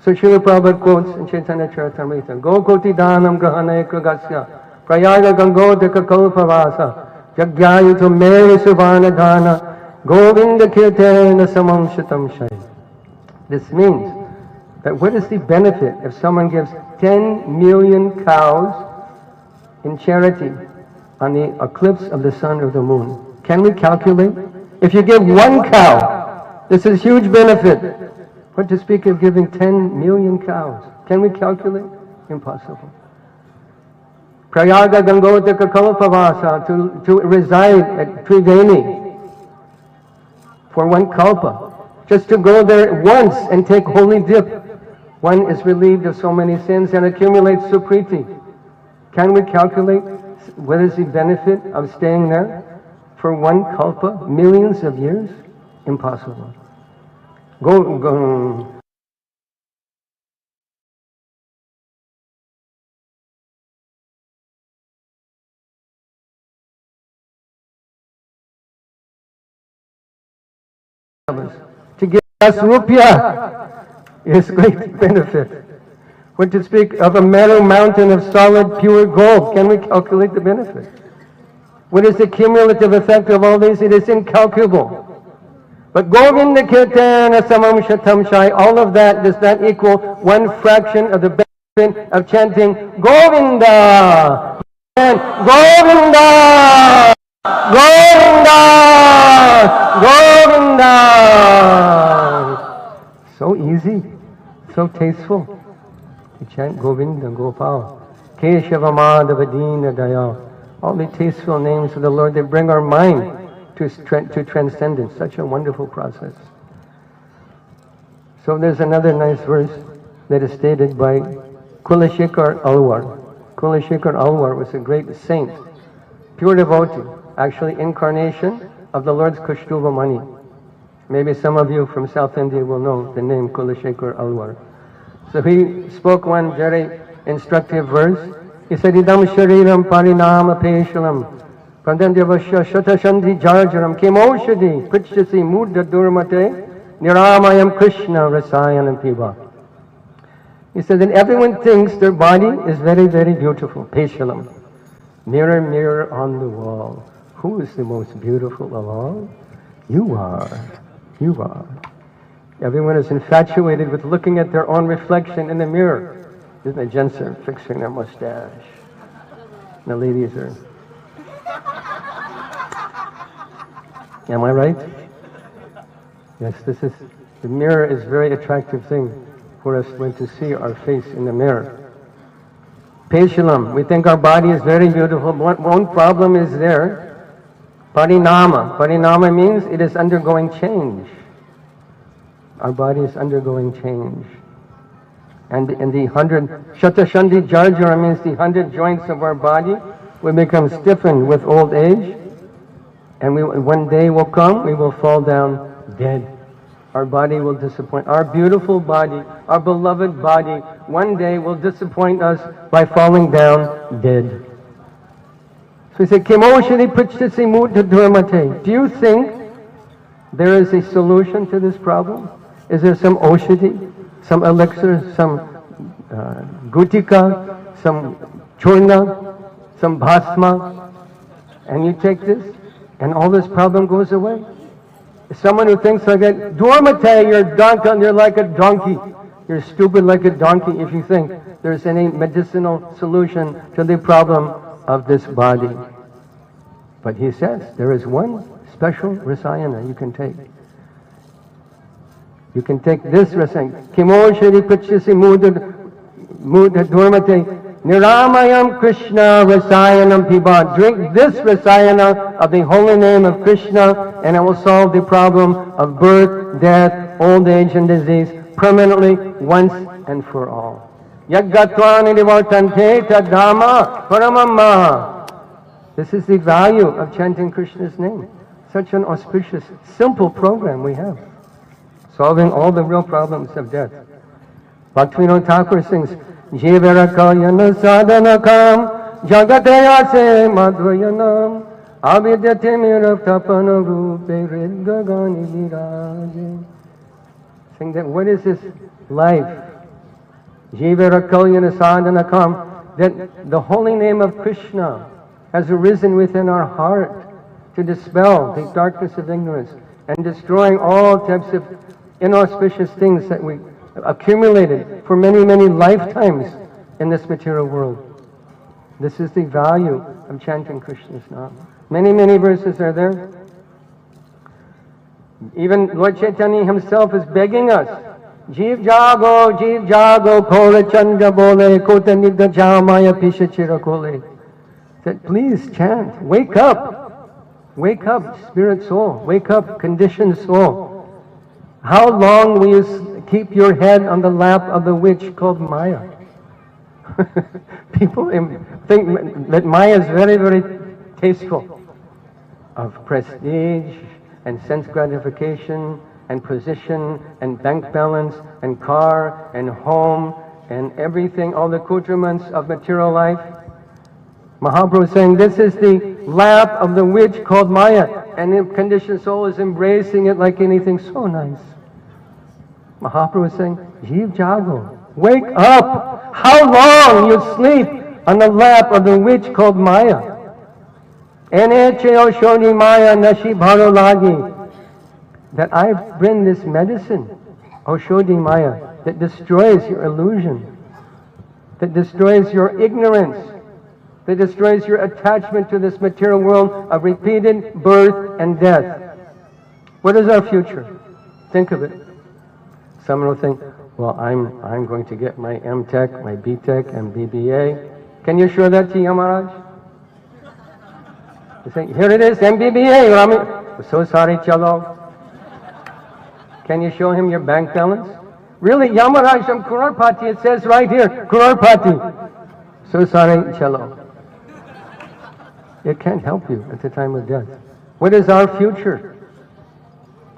So Srila Prabhupada quotes in Chaitanya Charitamrita, Go koti dhanam grahane kragasya prayaga gangodika kalpavasa Jagyayuto Mary Suvarnadhana Govinda Kirtana Samam Shatam Shai. This means that what is the benefit if someone gives 10 million cows in charity on the eclipse of the sun or the moon? Can we calculate? If you give one cow, this is huge benefit. What to speak of giving 10 million cows? Can we calculate? Impossible. Prayaga Gangodika Kalpavasa, to reside at Triveni for one kalpa. Just to go there once and take holy dip, one is relieved of so many sins and accumulates sukriti. Can we calculate what is the benefit of staying there for one kalpa, millions of years? Impossible. Go. To give us rupiah is great benefit. When to speak of a meadow mountain of solid pure gold, can we calculate the benefit? What is the cumulative effect of all these? It is incalculable. But Govinda Kirtana Samam Shatam Shai, all of that does not equal one fraction of the benefit of chanting Govinda and Govinda, Govinda, Govinda. So easy, so tasteful. To chant Govinda, Gopal, Keshava Madhava Dina Dayal. All the tasteful names of the Lord, they bring our mind to transcendence. Such a wonderful process. So there's another nice verse that is stated by Kulashekar Alwar. Kulashekar Alwar was a great saint, pure devotee, actually incarnation of the Lord's Kaustuva Mani. Maybe some of you from South India will know the name Kulashekar Alwar. So he spoke one very instructive verse. He said, Idam Shariram Parinama Peshalam Pradandhyavasya Shatashandhi Jarjaram Kemoshadi Prichasi Mudda Durmate Niramayam Krishna Rasayanam Piva. He said that everyone thinks their body is very, very beautiful. Peshalam. Mirror, mirror on the wall. Who is the most beautiful of all? You are. You are. Everyone is infatuated with looking at their own reflection in the mirror. Isn't it? Gents are fixing their mustache. And the ladies are. Am I right? Yes, the mirror is a very attractive thing for us when to see our face in the mirror. Peshalam, we think our body is very beautiful. One problem is there. Parinama. Parinama means it is undergoing change. Our body is undergoing change. And in the 100, Shatashandi Jarjara means the 100 joints of our body will become stiffened with old age. And one day will come, we will fall down dead. Our body will disappoint. Our beautiful body, our beloved body, one day will disappoint us by falling down dead. So he said, Kemoshani Prichasi Mudha Dharmate. Do you think there is a solution to this problem? Is there some oshadi, some elixir, some gutika, some churna, some bhasma, and you take this, and all this problem goes away? Someone who thinks like that, Dormate, you're like a donkey. You're stupid like a donkey if you think there's any medicinal solution to the problem of this body. But he says, there is one special rasayana you can take. You can take this rasayana. Kimo shri pachisi mudha dharmate Niramayam Krishna Rasayanam Piba. Drink this Rasayana of the holy name of Krishna and it will solve the problem of birth, death, old age and disease. permanently once and for all. Yaggatva nidivārtante tadhamma paramamma. This is the value of chanting Krishna's name. Such an auspicious, simple program we have, solving all the real problems of death. Bhaktivinoda Thakur sings, Jivara kalyana sadhanakam jagatayase madhvayanam avidyate miraptapana rupe riddhagani viraje. Saying that what is this life? Jivara kalyana sadhanakam, that the holy name of Krishna has arisen within our heart to dispel the darkness of ignorance and destroying all types of inauspicious things that we accumulated for many, many lifetimes in this material world. This is the value of chanting Krishna's name. Many, many verses are there. Even Lord Chaitanya himself is begging us, Jeev jago, kore chandra bole, kota nidha jamaya pisha chirakole. That please chant, wake up, spirit soul, wake up, conditioned soul. How long will you keep your head on the lap of the witch called Maya? People think that Maya is very, very tasteful of prestige and sense gratification and position and bank balance and car and home and everything, all the accoutrements of material life. Mahaprabhu is saying this is the lap of the witch called Maya, and the conditioned soul is embracing it like anything so nice. Mahaprabhu is saying, Jeev jago, wake up! How long you sleep on the lap of the witch called Maya? Ene cheo shoni Maya nashi bharo lagi. That I bring this medicine, Oshodi Maya, that destroys your illusion, that destroys your ignorance, that destroys your attachment to this material world of repeated birth and death. What is our future? Think of it. Someone will think, well, I'm going to get my M.Tech, my B.Tech, and BBA. Can you show that to Yamaraj? You think, here it is, MBBA, Rami. So sorry, chalo. Can you show him your bank balance? Really, Yamaraj from Kurarpati, it says right here, Kurarpati. So sorry, chalo. It can't help you at the time of death. What is our future?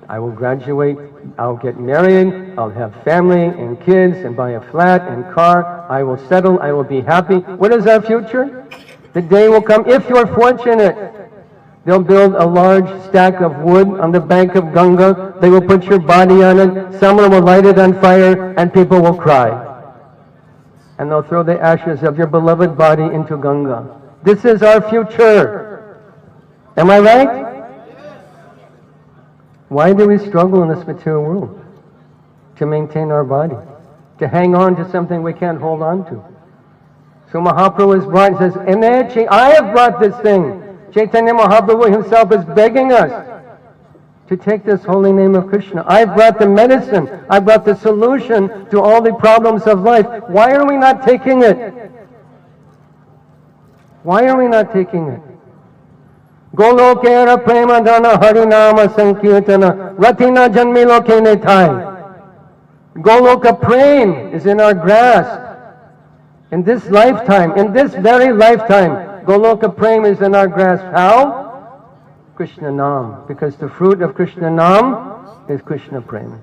I will graduate, I'll get married, I'll have family and kids and buy a flat and car, I will settle, I will be happy. What is our future? The day will come, if you're fortunate, they'll build a large stack of wood on the bank of Ganga, they will put your body on it, someone will light it on fire, and people will cry. And they'll throw the ashes of your beloved body into Ganga. This is our future. Am I right? Why do we struggle in this material world? To maintain our body, to hang on to something we can't hold on to. So Mahaprabhu is brought and says, Enechi, I have brought this thing. Chaitanya Mahaprabhu himself is begging us to take this holy name of Krishna. I've brought the medicine. I brought the solution to all the problems of life. Why are we not taking it? Why are we not taking it? Golokera premadana harinama sankirtana ratina janmilo kenetai. Goloka prem is in our grasp. In this lifetime, in this very lifetime, Goloka prem is in our grasp. How? Krishna Nam. Because the fruit of Krishna Nam is Krishna prem.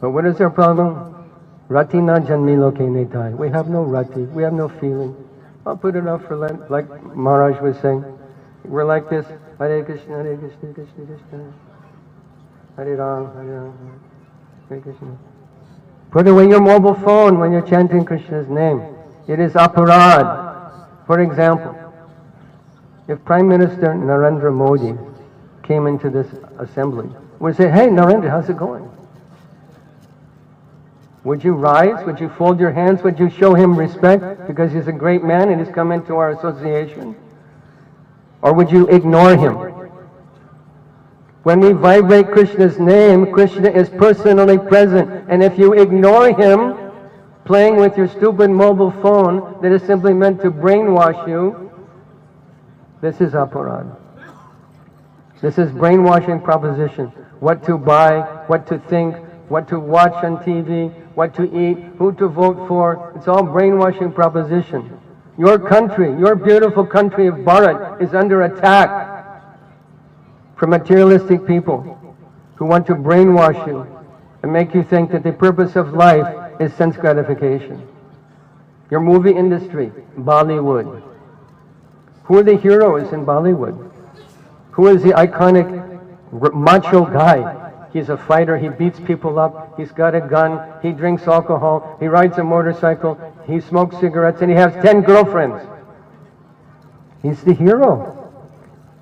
But what is our problem? Ratina janmilo kenetai. We have no rati, we have no feeling. I'll put it up for like Maharaj was saying. We're like this. Hare Krishna, Hare Krishna, Krishna Krishna. Hare Ram, Hare Ram, Hare Krishna. Put away your mobile phone when you're chanting Krishna's name. It is aparad. For example, if Prime Minister Narendra Modi came into this assembly, we'd say, hey Narendra, how's it going? Would you rise? Would you fold your hands? Would you show him respect because he's a great man and he's come into our association? Or would you ignore him? When we vibrate Krishna's name, Krishna is personally present. And if you ignore him, playing with your stupid mobile phone that is simply meant to brainwash you, this is aparad. This is brainwashing proposition. What to buy, what to think, what to watch on TV, what to eat, who to vote for. It's all brainwashing proposition. Your country, your beautiful country of Bharat is under attack from materialistic people who want to brainwash you and make you think that the purpose of life is sense gratification. Your movie industry, Bollywood. Who are the heroes in Bollywood? Who is the iconic macho guy? He's a fighter, he beats people up, he's got a gun, he drinks alcohol, he rides a motorcycle, he smokes cigarettes, and he has 10 girlfriends. He's the hero.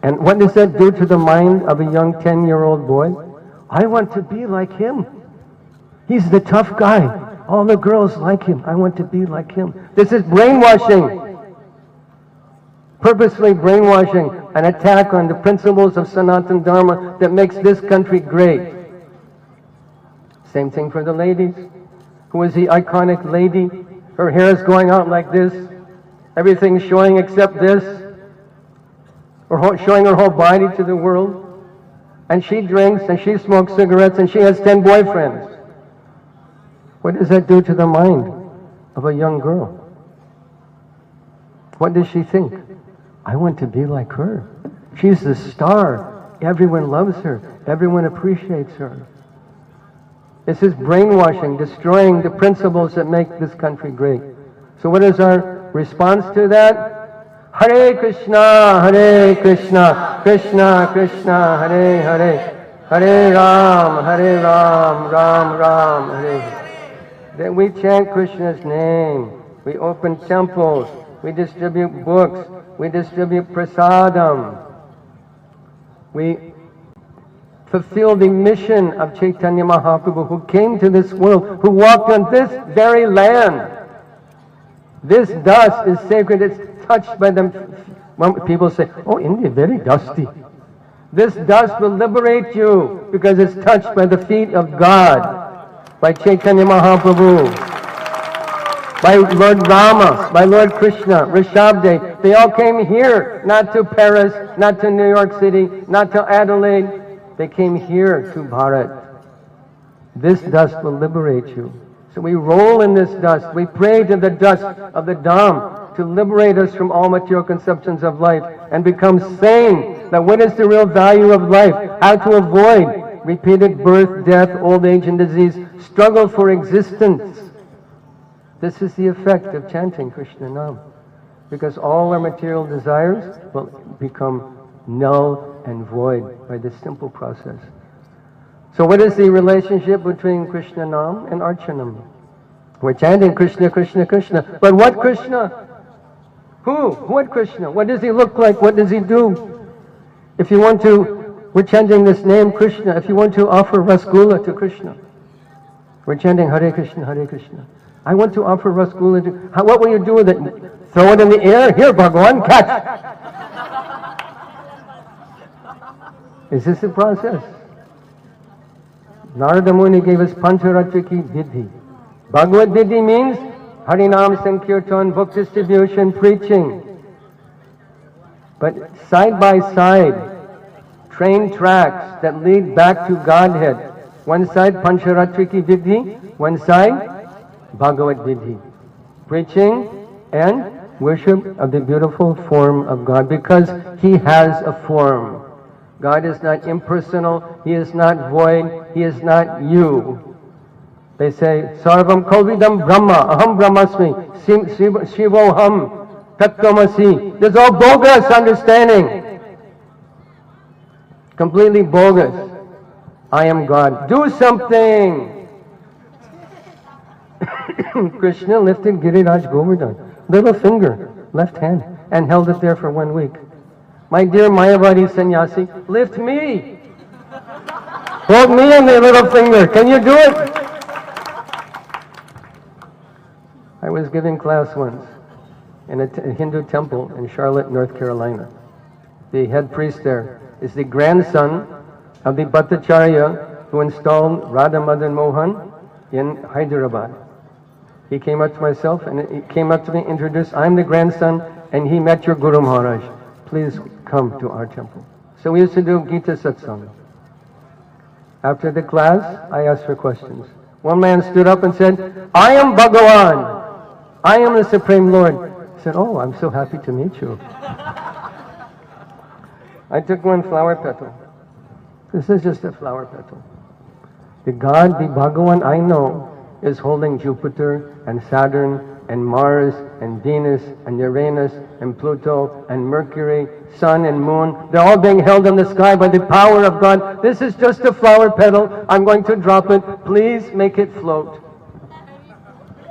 And what does that do to the mind of a young 10-year-old boy? I want to be like him. He's the tough guy. All the girls like him. I want to be like him. This is brainwashing. Purposely brainwashing, an attack on the principles of Sanatana Dharma that makes this country great. Same thing for the ladies. Who is the iconic lady? Her hair is going out like this. Everything's showing except this. Or showing her whole body to the world. And she drinks and she smokes cigarettes and she has 10 boyfriends. What does that do to the mind of a young girl? What does she think? I want to be like her. She's the star. Everyone loves her. Everyone appreciates her. This is brainwashing, destroying the principles that make this country great. So what is our response to that? Hare Krishna, Krishna Krishna, Hare Hare, Hare Ram, Ram Ram, Hare. Then we chant Krishna's name. We open temples. We distribute books. We distribute prasadam. We fulfill the mission of Chaitanya Mahaprabhu, who came to this world, who walked on this very land. This dust is sacred. It's touched by them. When people say, oh, India, very dusty. This dust will liberate you because it's touched by the feet of God, by Chaitanya Mahaprabhu, by Lord Rama, by Lord Krishna, Rishabdev. They all came here, not to Paris, not to New York City, not to Adelaide. They came here to Bharat. This dust will liberate you. So we roll in this dust. We pray to the dust of the Dham to liberate us from all material conceptions of life and become sane. That what is the real value of life? How to avoid repeated birth, death, old age and disease, struggle for existence. This is the effect of chanting Krishna Nam. Because all our material desires will become null and void by this simple process. So what is the relationship between Krishna Nam and Archanam? We're chanting Krishna, Krishna, Krishna. But what Krishna? Who? What Krishna? What does he look like? What does he do? If you want to, we're chanting this name Krishna. If you want to offer rasgulla to Krishna, we're chanting Hare Krishna, Hare Krishna. I want to offer rasgulla to, what will you do with it? Throw it in the air? Here, Bhagavan, catch! Is this the process? Narada Muni gave us Pancharatriki Vidhi. Bhagavad Vidhi means Harinam Sankirtan, book distribution, preaching. But side by side, train tracks that lead back to Godhead. One side Pancharatriki Vidhi, one side Bhagavad Vidhi. Preaching and worship of the beautiful form of God, because He has a form. God is not impersonal, He is not void, He is not you. They say, Sarvam Kalvidam Brahma, Aham Brahmasmi, Shivoham, Tattvamasi. This is all bogus understanding. Completely bogus. I am God. Do something! Krishna lifted Giriraj Govardhan, little finger, left hand, and held it there for 1 week. My dear Mayavadi sannyasi, lift me. Hold me on the little finger. Can you do it? I was giving class once in a Hindu temple in Charlotte, North Carolina. The head priest there is the grandson of the Bhattacharya who installed Radha Madan Mohan in Hyderabad. He came up to myself and he came up to me, introduced, I'm the grandson, and he met your Guru Maharaj. Please come to our temple. So we used to do Gita Satsang. After the class, I asked for questions. One man stood up and said, I am Bhagavan. I am the Supreme Lord. I said, oh, I'm so happy to meet you. I took one flower petal. This is just a flower petal. The God, the Bhagavan I know, is holding Jupiter and Saturn and Mars and Venus and Uranus and Pluto and Mercury, Sun and Moon. They're all being held in the sky by the power of God. This is just a flower petal. I'm going to drop it. Please make it float.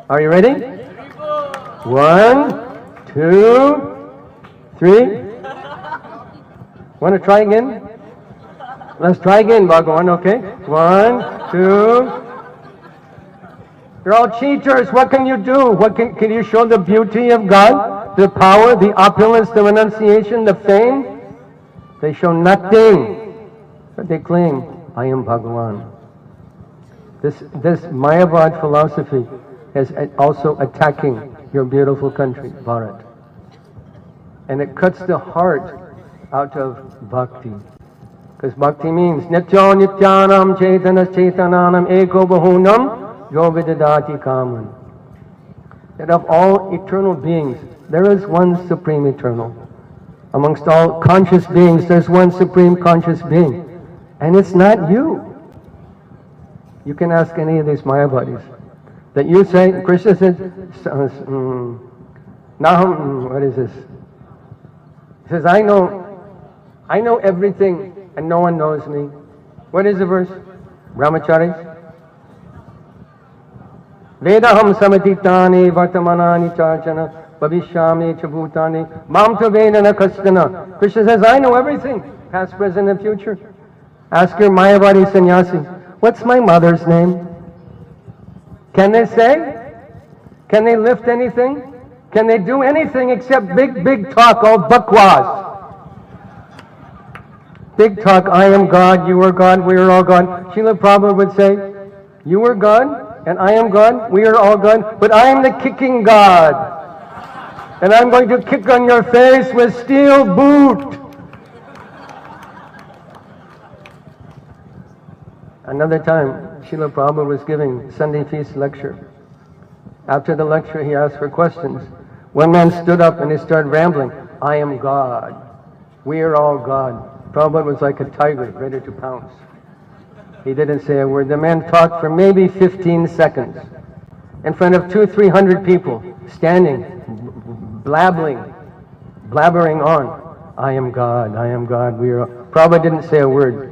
Are you ready? 1, 2, 3. Want to try again? Let's try again, Bhagavan, okay? 1, 2. You're all cheaters. What can you do? Can you show the beauty of God? The power, the opulence, the renunciation, the fame? They show nothing. But they claim, I am Bhagavan. This Mayavad philosophy is also attacking your beautiful country, Bharat. And it cuts the heart out of bhakti. Because bhakti means Nityo Nityanam Chaitana Chaitananam Eko Bahunam Yovidadati Kaman. That of all eternal beings, there is one supreme eternal. Amongst all conscious beings, there's one supreme conscious being. And it's not you. You can ask any of these Mayavadis. That you say, Krishna said, Naham, what is this? He says, I know everything and no one knows me. What is the verse? Brahmacharis? Vedaham samatitani vartamanani charjana bhavishyami chabhutani mam tu vedana kastana. Krishna says, I know everything, past, present, and future. Ask your Mayavadi sannyasi, what's my mother's name? Can they say? Can they lift anything? Can they do anything except big talk, all bakwas? Big talk, I am God, you are God, we are all God. Srila Prabhupada would say, you are God, and I am God, we are all God, but I am the kicking God. And I'm going to kick on your face with steel boot. Another time, Srila Prabhupada was giving Sunday feast lecture. After the lecture, he asked for questions. One man stood up and he started rambling, I am God, we are all God. Prabhupada was like a tiger, ready to pounce. He didn't say a word. The man talked for maybe 15 seconds in front of 200-300 people, standing, blabbering on. I am God, we are all. Prabhupada didn't say a word.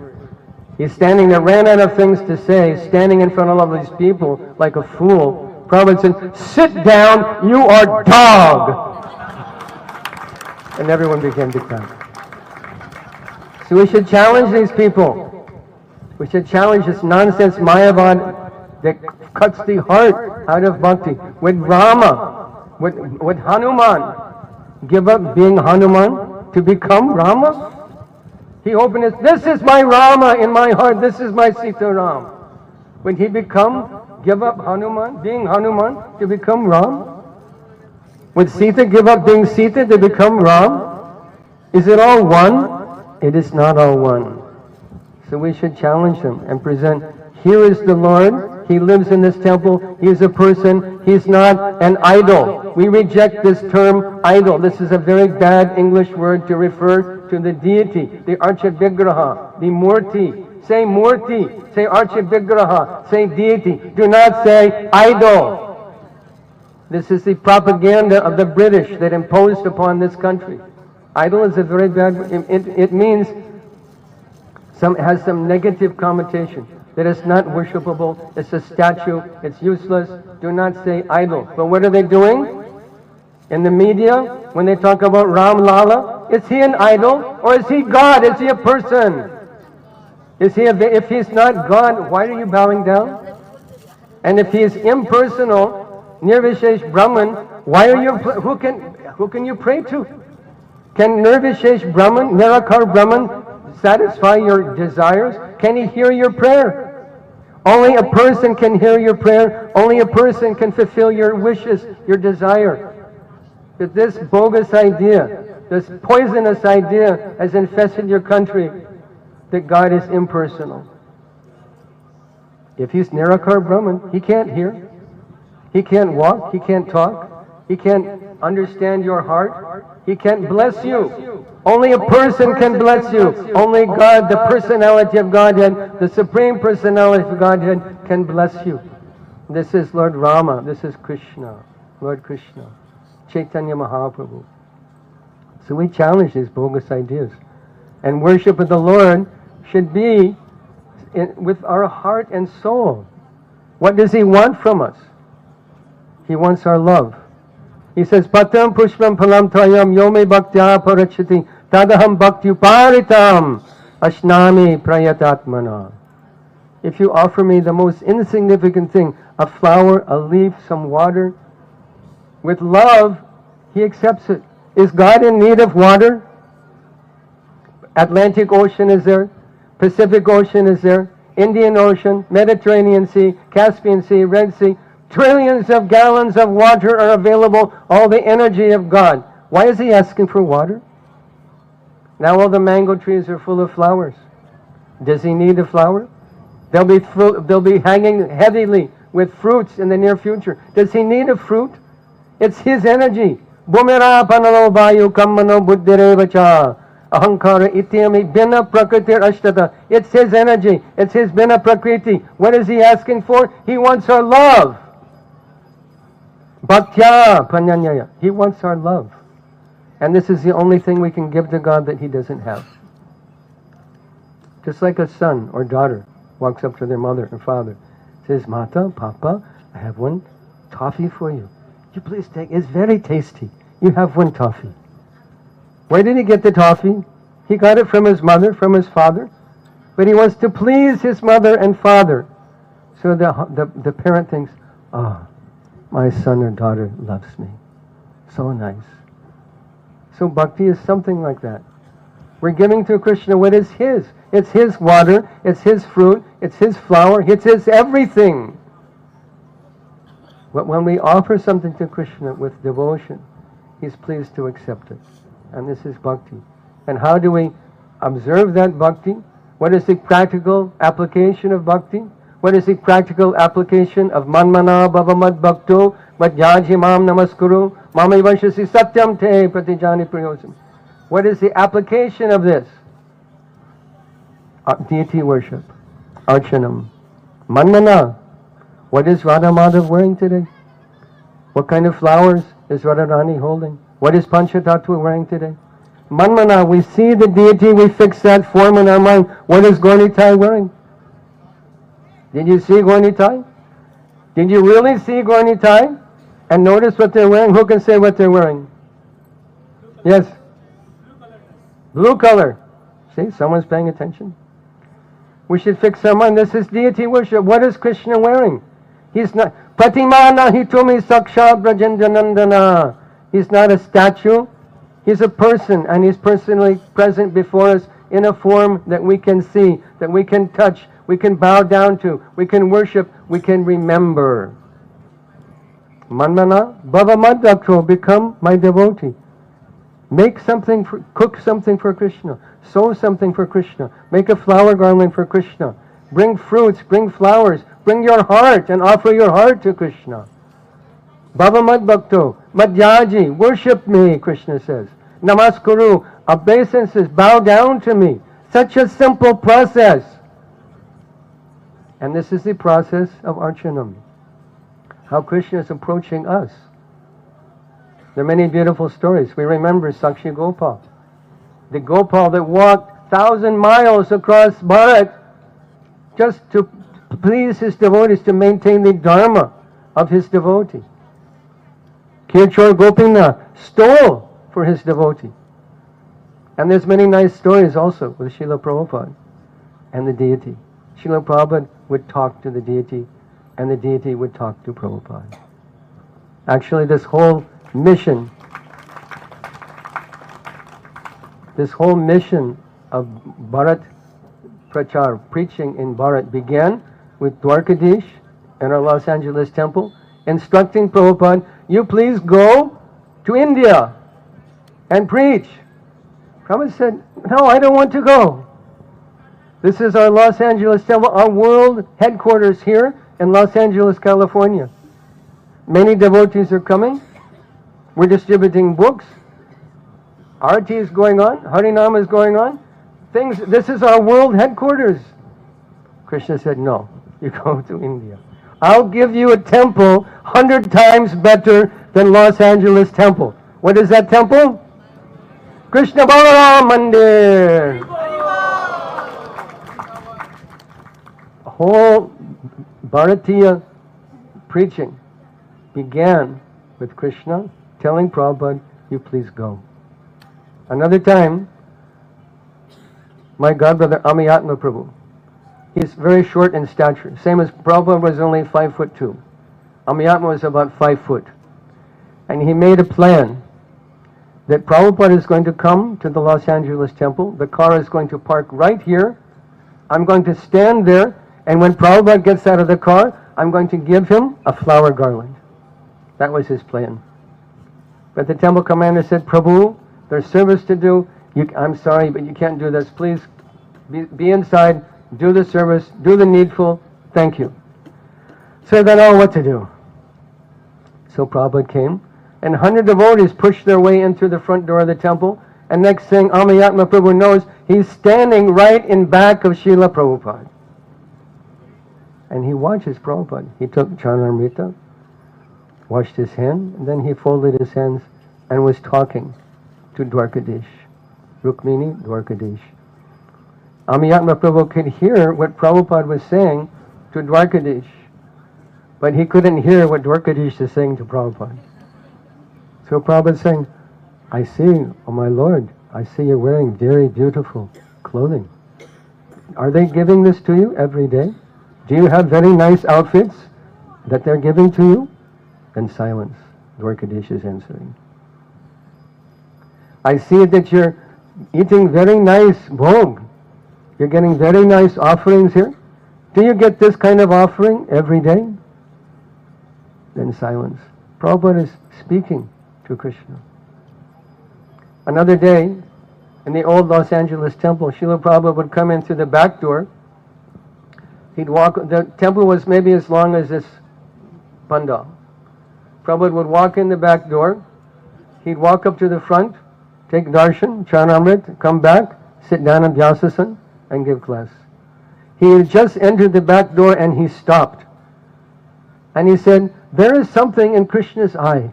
He's standing there, ran out of things to say, standing in front of all of these people like a fool. Prabhupada said, sit down, you are dog. And everyone began to cry. So we should challenge these people. We should challenge this nonsense Mayavad that cuts the heart out of bhakti. Would Rama, would Hanuman give up being Hanuman to become Rama? He opened his, this is my Rama in my heart, this is my Sita Ram. Would he give up Hanuman, being Hanuman to become Ram? Would Sita give up being Sita to become Ram? Is it all one? It is not all one. So we should challenge them and present, here is the Lord, He lives in this temple, He is a person, He's not an idol. We reject this term idol. This is a very bad English word to refer to the deity, the Archavigraha, the Murti. Say Murti, say Archavigraha, say deity. Do not say idol. This is the propaganda of the British that imposed upon this country. Idol is a very bad, it means, has some negative connotation, that it's not worshipable, it's a statue, it's useless. Do not say idol. But what are they doing? In the media, when they talk about Ram Lala, is he an idol or is he God? Is he a person? If he's not God, why are you bowing down? And if he is impersonal, Nirvishesh Brahman, why are you, who can you pray to? Can Nirvishesh Brahman, Nirakar Brahman, satisfy your desires? Can he hear your prayer? Only a person can hear your prayer. Only a person can fulfill your wishes, your desire. But this bogus idea, this poisonous idea has infested your country that God is impersonal. If he's Nirakar Brahman, he can't hear, he can't walk, he can't talk, he can't understand your heart, he can't bless you. Only a person can bless you. Only God, the personality of Godhead, the Supreme Personality of Godhead can bless you. This is Lord Rama, this is Krishna, Lord Krishna, Chaitanya Mahaprabhu. So we challenge these bogus ideas. And worship of the Lord should be with our heart and soul. What does He want from us? He wants our love. He says, Patam pushpam phalam tvayam yome bhaktya parachati tadaham bhakti uparitam ashnami prayatatmana. If you offer me the most insignificant thing, a flower, a leaf, some water, with love, He accepts it. Is God in need of water? Atlantic Ocean is there, Pacific Ocean is there, Indian Ocean, Mediterranean Sea, Caspian Sea, Red Sea. Trillions of gallons of water are available, all the energy of God. Why is He asking for water? Now all the mango trees are full of flowers. Does He need a flower? They'll be hanging heavily with fruits in the near future. Does He need a fruit? It's His energy. Bumera panalo vayu kammano buddhirevacha ahankara ityami bina prakritir ashtata. It's His energy. It's His bina prakriti. What is He asking for? He wants our love. Bhaktya panyanyaya. He wants our love. And this is the only thing we can give to God that He doesn't have. Just like a son or daughter walks up to their mother and father, says, Mata, Papa, I have one toffee for you. You please take, it's very tasty. You have one toffee. Where did he get the toffee? He got it from his mother, from his father. But he wants to please his mother and father. So the parent thinks, oh, my son or daughter loves me. So nice. So bhakti is something like that. We're giving to Krishna what is His. It's His water, it's His fruit, it's His flower, it's His everything. But when we offer something to Krishna with devotion, He's pleased to accept it. And this is bhakti. And how do we observe that bhakti? What is the practical application of bhakti? What is the practical application of manmana bhavamad bhakto madhyaji mam namaskuru mami vashasi satyam te pratijani priyosam? What is the application of this? Deity worship, archanam, manmana. What is Radha Madhav wearing today? What kind of flowers is Radharani holding? What is Panchatattva wearing today? Manmana, we see the deity, we fix that form in our mind. What is Gaurnitai wearing? Did you see Gaurnitai? Did you really see Gaurnitai? And notice what they're wearing? Who can say what they're wearing? Yes? Blue color. See, someone's paying attention. We should fix our mind. This is deity worship. What is Krishna wearing? He's not Pratimana hitumi sakshat brajendanandana. He's not a statue. He's a person, and He's personally present before us in a form that we can see, that we can touch, we can bow down to, we can worship, we can remember. Manmana bhavamadakto, become my devotee. Make something, cook something for Krishna. Sew something for Krishna. Make a flower garland for Krishna. Bring fruits, bring flowers. Bring your heart and offer your heart to Krishna. Bhavamad bhakto, madhyaji, worship me, Krishna says. Namaskuru, obeisances, bow down to me. Such a simple process. And this is the process of Archanam. How Krishna is approaching us. There are many beautiful stories. We remember Sakshi Gopal. The Gopal that walked 1,000 miles across Bharat just to please his devotees, to maintain the dharma of his devotee. Kirchor Gopinath stole for his devotee. And there's many nice stories also with Srila Prabhupada and the deity. Srila Prabhupada would talk to the deity, and the deity would talk to Prabhupada. Actually, this whole mission of Bharat Prachar, preaching in Bharat, began with Dwarkadish in our Los Angeles temple, instructing Prabhupada, you please go to India and preach. Prabhupada said, no, I don't want to go. This is our Los Angeles Temple, our world headquarters here in Los Angeles, California. Many devotees are coming. We're distributing books. Arati is going on. Harinam is going on. This is our world headquarters. Krishna said, no, you go to India. I'll give you a temple 100 times better than Los Angeles Temple. What is that temple? Krishna Balaram Mandir. Whole Bharatiya preaching began with Krishna telling Prabhupada, you please go. Another time, my godbrother Amiyatma Prabhu, he's very short in stature, same as Prabhupada was only 5'2". Amiyatma was about 5 foot. And he made a plan that Prabhupada is going to come to the Los Angeles Temple, the car is going to park right here, I'm going to stand there, and when Prabhupada gets out of the car, I'm going to give him a flower garland. That was his plan. But the temple commander said, Prabhu, there's service to do. I'm sorry, but you can't do this. Please be inside, do the service, do the needful. Thank you. So they know what to do. So Prabhupada came, and 100 devotees pushed their way in through the front door of the temple, and next thing Amiyatma Prabhu knows, he's standing right in back of Srila Prabhupada. And he watches Prabhupada. He took Charnamrita, washed his hand, and then he folded his hands and was talking to Dwarkadish, Rukmini Dwarkadish. Amiyatma Prabhu could hear what Prabhupada was saying to Dwarkadish, but he couldn't hear what Dwarkadish is saying to Prabhupada. So Prabhupada is saying, I see, oh my Lord, I see you're wearing very beautiful clothing. Are they giving this to you every day? Do you have very nice outfits that they're giving to you? Then silence. Dwarkadish is answering. I see that you're eating very nice bhog. You're getting very nice offerings here. Do you get this kind of offering every day? Then silence. Prabhupada is speaking to Krishna. Another day, in the old Los Angeles temple, Srila Prabhupada would come in through the back door. He'd walk, the temple was maybe as long as this pandal. Prabhupada would walk in the back door. He'd walk up to the front, take darshan, charnamrit, come back, sit down in Vyasasana, and give class. He had just entered the back door and he stopped. And he said, there is something in Krishna's eye.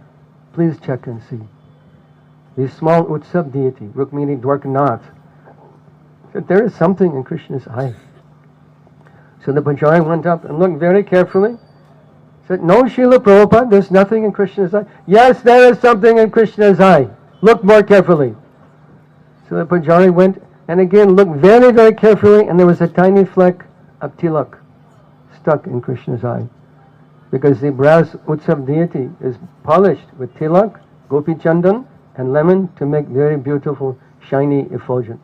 Please check and see. The small Utsav deity, Rukmini Dwarkanath, said, there is something in Krishna's eye. So the Pujari went up and looked very carefully. Said, no, Srila Prabhupada, there's nothing in Krishna's eye. Yes, there is something in Krishna's eye. Look more carefully. So the Pujari went and again looked very, very carefully, and there was a tiny fleck of tilak stuck in Krishna's eye. Because the brass Utsav deity is polished with tilak, gopi chandan, and lemon to make very beautiful, shiny effulgence.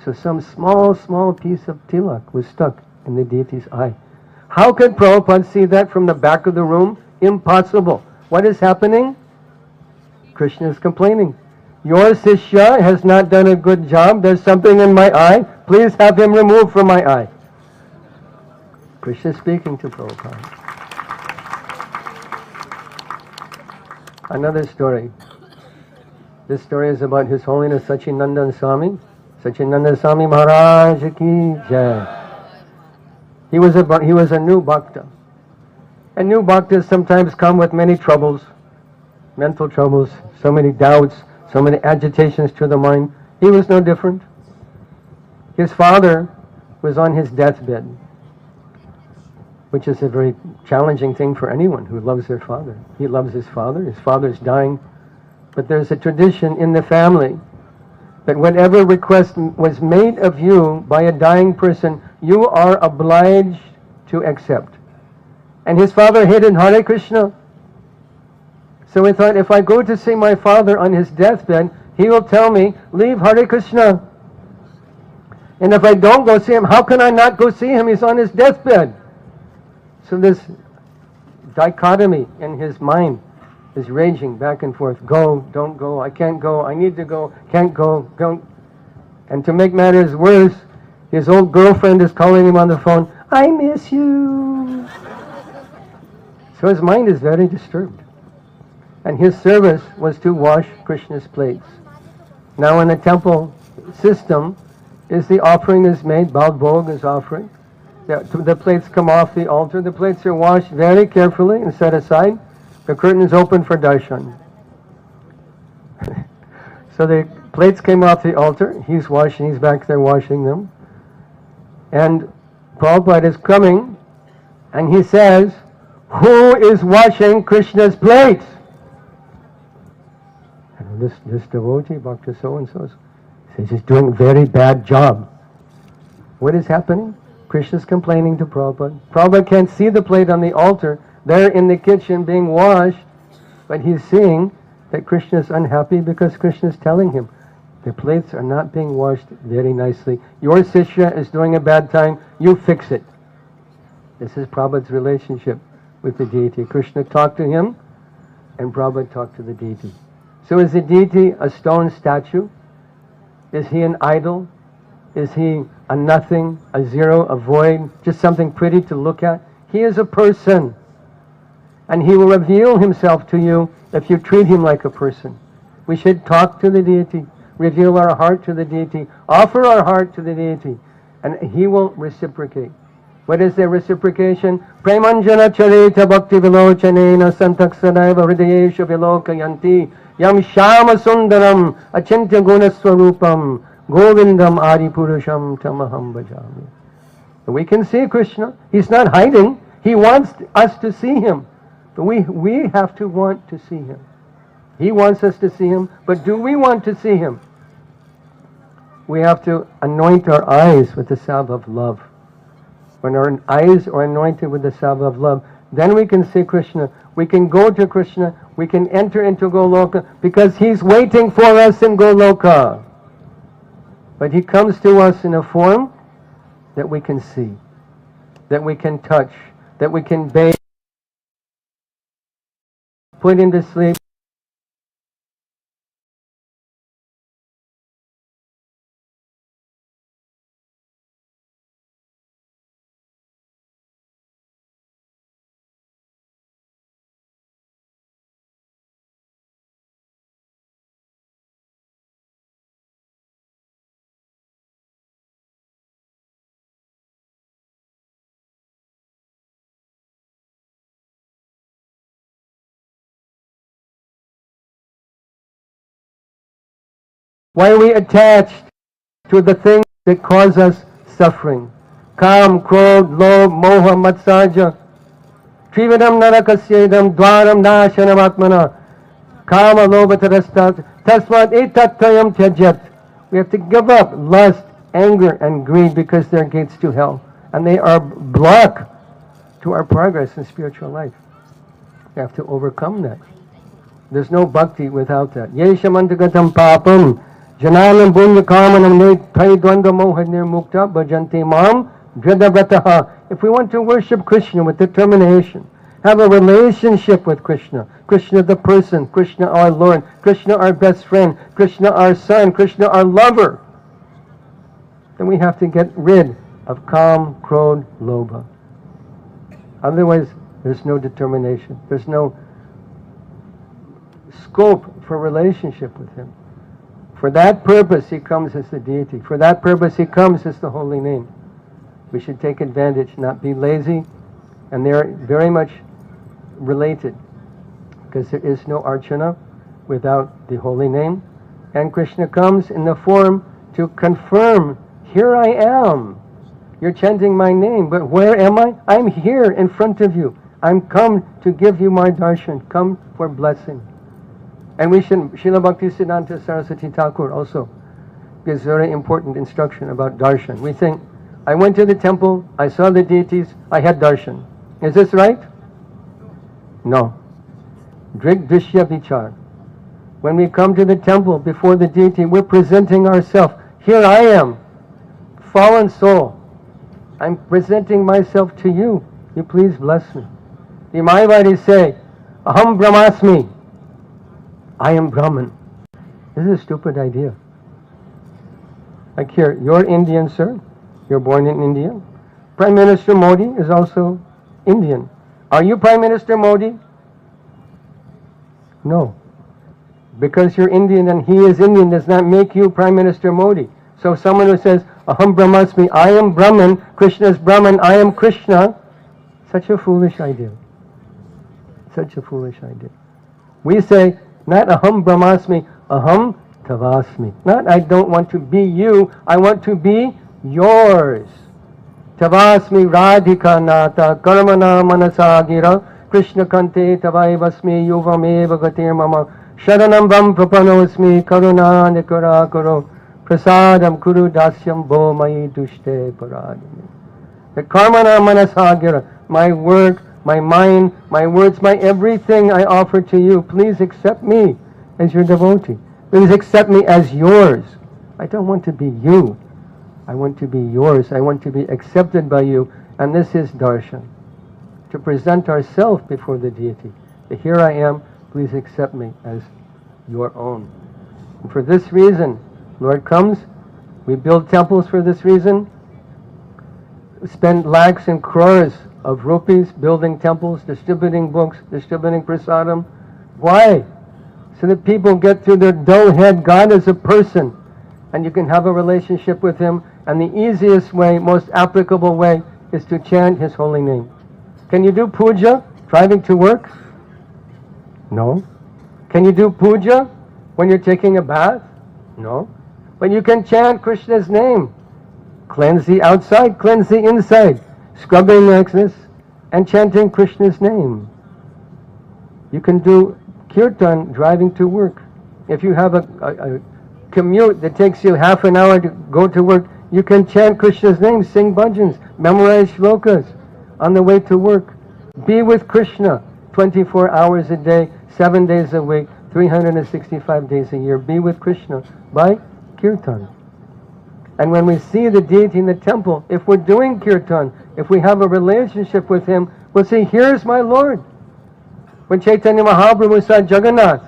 So some small, small piece of tilak was stuck in the deity's eye. How could Prabhupada see that from the back of the room? Impossible. What is happening? Krishna is complaining. Your Sishya has not done a good job. There's something in my eye. Please have him removed from my eye. Krishna is speaking to Prabhupada. Another story. This story is about His Holiness Sachinandan Swami. Sachinandan Swami Maharaj ki jai. He was a new bhakta. And new bhaktas sometimes come with many troubles, mental troubles, so many doubts, so many agitations to the mind. He was no different. His father was on his deathbed, which is a very challenging thing for anyone who loves their father. He loves his father's dying. But there's a tradition in the family that whatever request was made of you by a dying person, you are obliged to accept. And his father hated Hare Krishna. So he thought, if I go to see my father on his deathbed, he will tell me, leave Hare Krishna. And if I don't go see him, how can I not go see him? He's on his deathbed. So this dichotomy in his mind is raging back and forth. Go, don't go, I can't go, I need to go, can't go, don't. And to make matters worse, His old girlfriend is calling him on the phone, I miss you. So his mind is very disturbed. And his service was to wash Krishna's plates. Now in the temple system, is the offering is made, Balbhog is offering. The plates come off the altar. The plates are washed very carefully and set aside. The curtain is open for darshan. So the plates came off the altar. He's washing, he's back there washing them. And Prabhupada is coming and he says, who is washing Krishna's plates? And this devotee, Bhakta so-and-so, says he's doing a very bad job. What is happening? Krishna's complaining to Prabhupada. Prabhupada can't see the plate on the altar. They're in the kitchen being washed, but he's seeing that Krishna is unhappy because Krishna is telling him, the plates are not being washed very nicely. Your Sishya is doing a bad time. You fix it. This is Prabhupada's relationship with the deity. Krishna talked to him, and Prabhupada talked to the deity. So is the deity a stone statue? Is he an idol? Is he a nothing, a zero, a void, just something pretty to look at? He is a person. And he will reveal himself to you if you treat him like a person. We should talk to the deity, reveal our heart to the deity, offer our heart to the deity, and he will reciprocate. What is the reciprocation? Premanjana charita bhakti vilochanena santaksadaiva hridayesha vilokayanti yam shama sundaram achintya gunaswarupam govindam adipurusham tamaham bhajami. We can see Krishna. He's not hiding. He wants us to see him. But we have to want to see him. He wants us to see him, but do we want to see him? We have to anoint our eyes with the salve of love. When our eyes are anointed with the salve of love, then we can see Krishna. We can go to Krishna. We can enter into Goloka because he's waiting for us in Goloka. But he comes to us in a form that we can see, that we can touch, that we can bathe, put him to sleep. Why are we attached to the things that cause us suffering? Kam, Krodh, Lobh, Moha, Matsarja. Trividam narakasyedam dwaram nashanam atmana. Kama, Lobha, Tarastat. Tasmat etattayam tyajat. We have to give up lust, anger, and greed because they're gates to hell. And they are block to our progress in spiritual life. We have to overcome that. There's no bhakti without that. Yeshamantagatam papam. Jananam bunya kamanam netai dvanda moha nirmukta bhajanti mam vrataha. If we want to worship Krishna with determination, have a relationship with Krishna, Krishna the person, Krishna our Lord, Krishna our best friend, Krishna our son, Krishna our lover, then we have to get rid of Kam, Krodh, Lobha. Otherwise, there's no determination. There's no scope for relationship with him. For that purpose he comes as the deity. For that purpose he comes as the holy name. We should take advantage, not be lazy. And they're very much related. Because there is no archana without the holy name. And Krishna comes in the form to confirm, here I am. You're chanting my name, but where am I? I'm here in front of you. I'm come to give you my darshan, come for blessing. And we should, Srila Bhaktisiddhanta Saraswati Thakur also gives very important instruction about darshan. We think, I went to the temple, I saw the deities, I had darshan. Is this right? No. Drig Drishya Vichar. When we come to the temple before the deity, we're presenting ourselves. Here I am, fallen soul. I'm presenting myself to you. You please bless me. The Mayavadis say, Aham Brahmasmi. I am Brahman. This is a stupid idea. Like here, you're Indian, sir. You're born in India. Prime Minister Modi is also Indian. Are you Prime Minister Modi? No. Because you're Indian and he is Indian does not make you Prime Minister Modi. So someone who says, Aham Brahmasmi, I am Brahman, Krishna is Brahman, I am Krishna, such a foolish idea. Such a foolish idea. We say, not Aham Brahmasmi, Aham Tavasmi. Not I don't want to be you, I want to be yours. Tavasmi Radhika Nata Karamana Manasagira Krishna Kante Tavaivasmi Yuvameva Gatir Mama Sharanam Vam Prapanosmi Karuna Nikara Karo Prasadam Kuru Dasyam Bo Mai Dushte Paradimi. The Karmana Manasagira, my work, my mind, my words, my everything I offer to you. Please accept me as your devotee. Please accept me as yours. I don't want to be you. I want to be yours. I want to be accepted by you. And this is darshan. To present ourselves before the deity. Here I am. Please accept me as your own. And for this reason, Lord comes. We build temples for this reason. Spend lakhs and crores of rupees building temples, distributing books, distributing prasadam. Why? So that people get through their dull head, God is a person, and you can have a relationship with Him, and the easiest way, most applicable way, is to chant His holy name. Can you do puja driving to work? No. Can you do puja when you're taking a bath? No. But you can chant Krishna's name. Cleanse the outside, cleanse the inside. Scrubbing exes and chanting Krishna's name. You can do kirtan driving to work. If you have a commute that takes you half an hour to go to work, you can chant Krishna's name, sing bhajans, memorize shlokas on the way to work. Be with Krishna 24 hours a day, 7 days a week, 365 days a year. Be with Krishna by kirtan. And when we see the deity in the temple, if we're doing kirtan, if we have a relationship with Him, we'll say, here's my Lord. When Chaitanya Mahaprabhu saw Jagannath,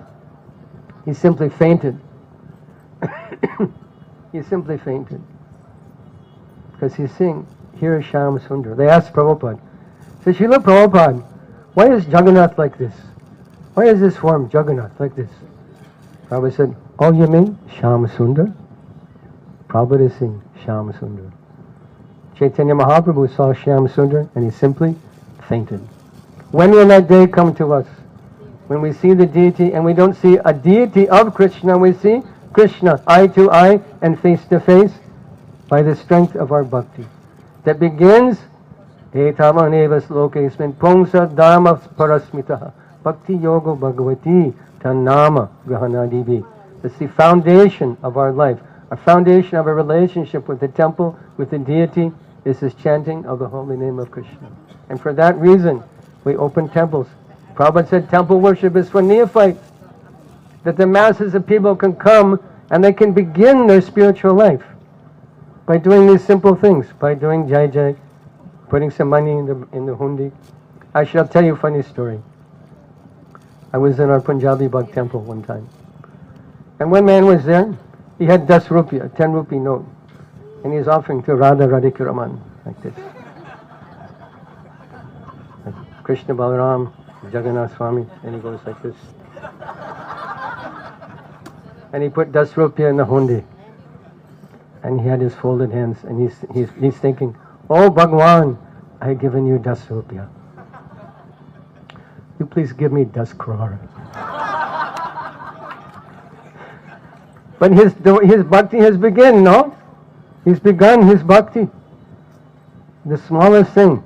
he simply fainted. He simply fainted. Because he's saying, here is Shyam Sundar. They asked Prabhupada, say, Srila Prabhupada, why is Jagannath like this? Why is this form Jagannath like this? Prabhupada said, oh, you mean Shyam Sundar? Prabhupada is saying, Shyam Sundar. Chaitanya Mahaprabhu saw Shyam Sundar and he simply fainted. When will that day come to us? When we see the deity and we don't see a deity of Krishna, we see Krishna eye to eye and face to face by the strength of our bhakti. That begins, Etamaneva slokesmin pongsa dharma parasmitaha bhakti yoga bhagavati tanama grahanadivi. That's the foundation of our life. Our foundation of a relationship with the temple, with the deity, is this chanting of the holy name of Krishna. And for that reason, we open temples. Prabhupada said temple worship is for neophytes, that the masses of people can come and they can begin their spiritual life by doing these simple things, by doing jai jai, putting some money in the hundi. I shall tell you a funny story. I was in our Punjabi Bhakt temple one time, and one man was there. He had 10 rupee, a 10 rupee note, and he's offering to Radha Radhikaraman like this. Like Krishna Balaram, Jagannath Swami, and he goes like this. And he put 10 rupee in the hundi, and he had his folded hands, and he's thinking, oh Bhagwan, I have given you 10 rupee. You please give me 10 crore. But his bhakti has begun, no? He's begun his bhakti. The smallest thing.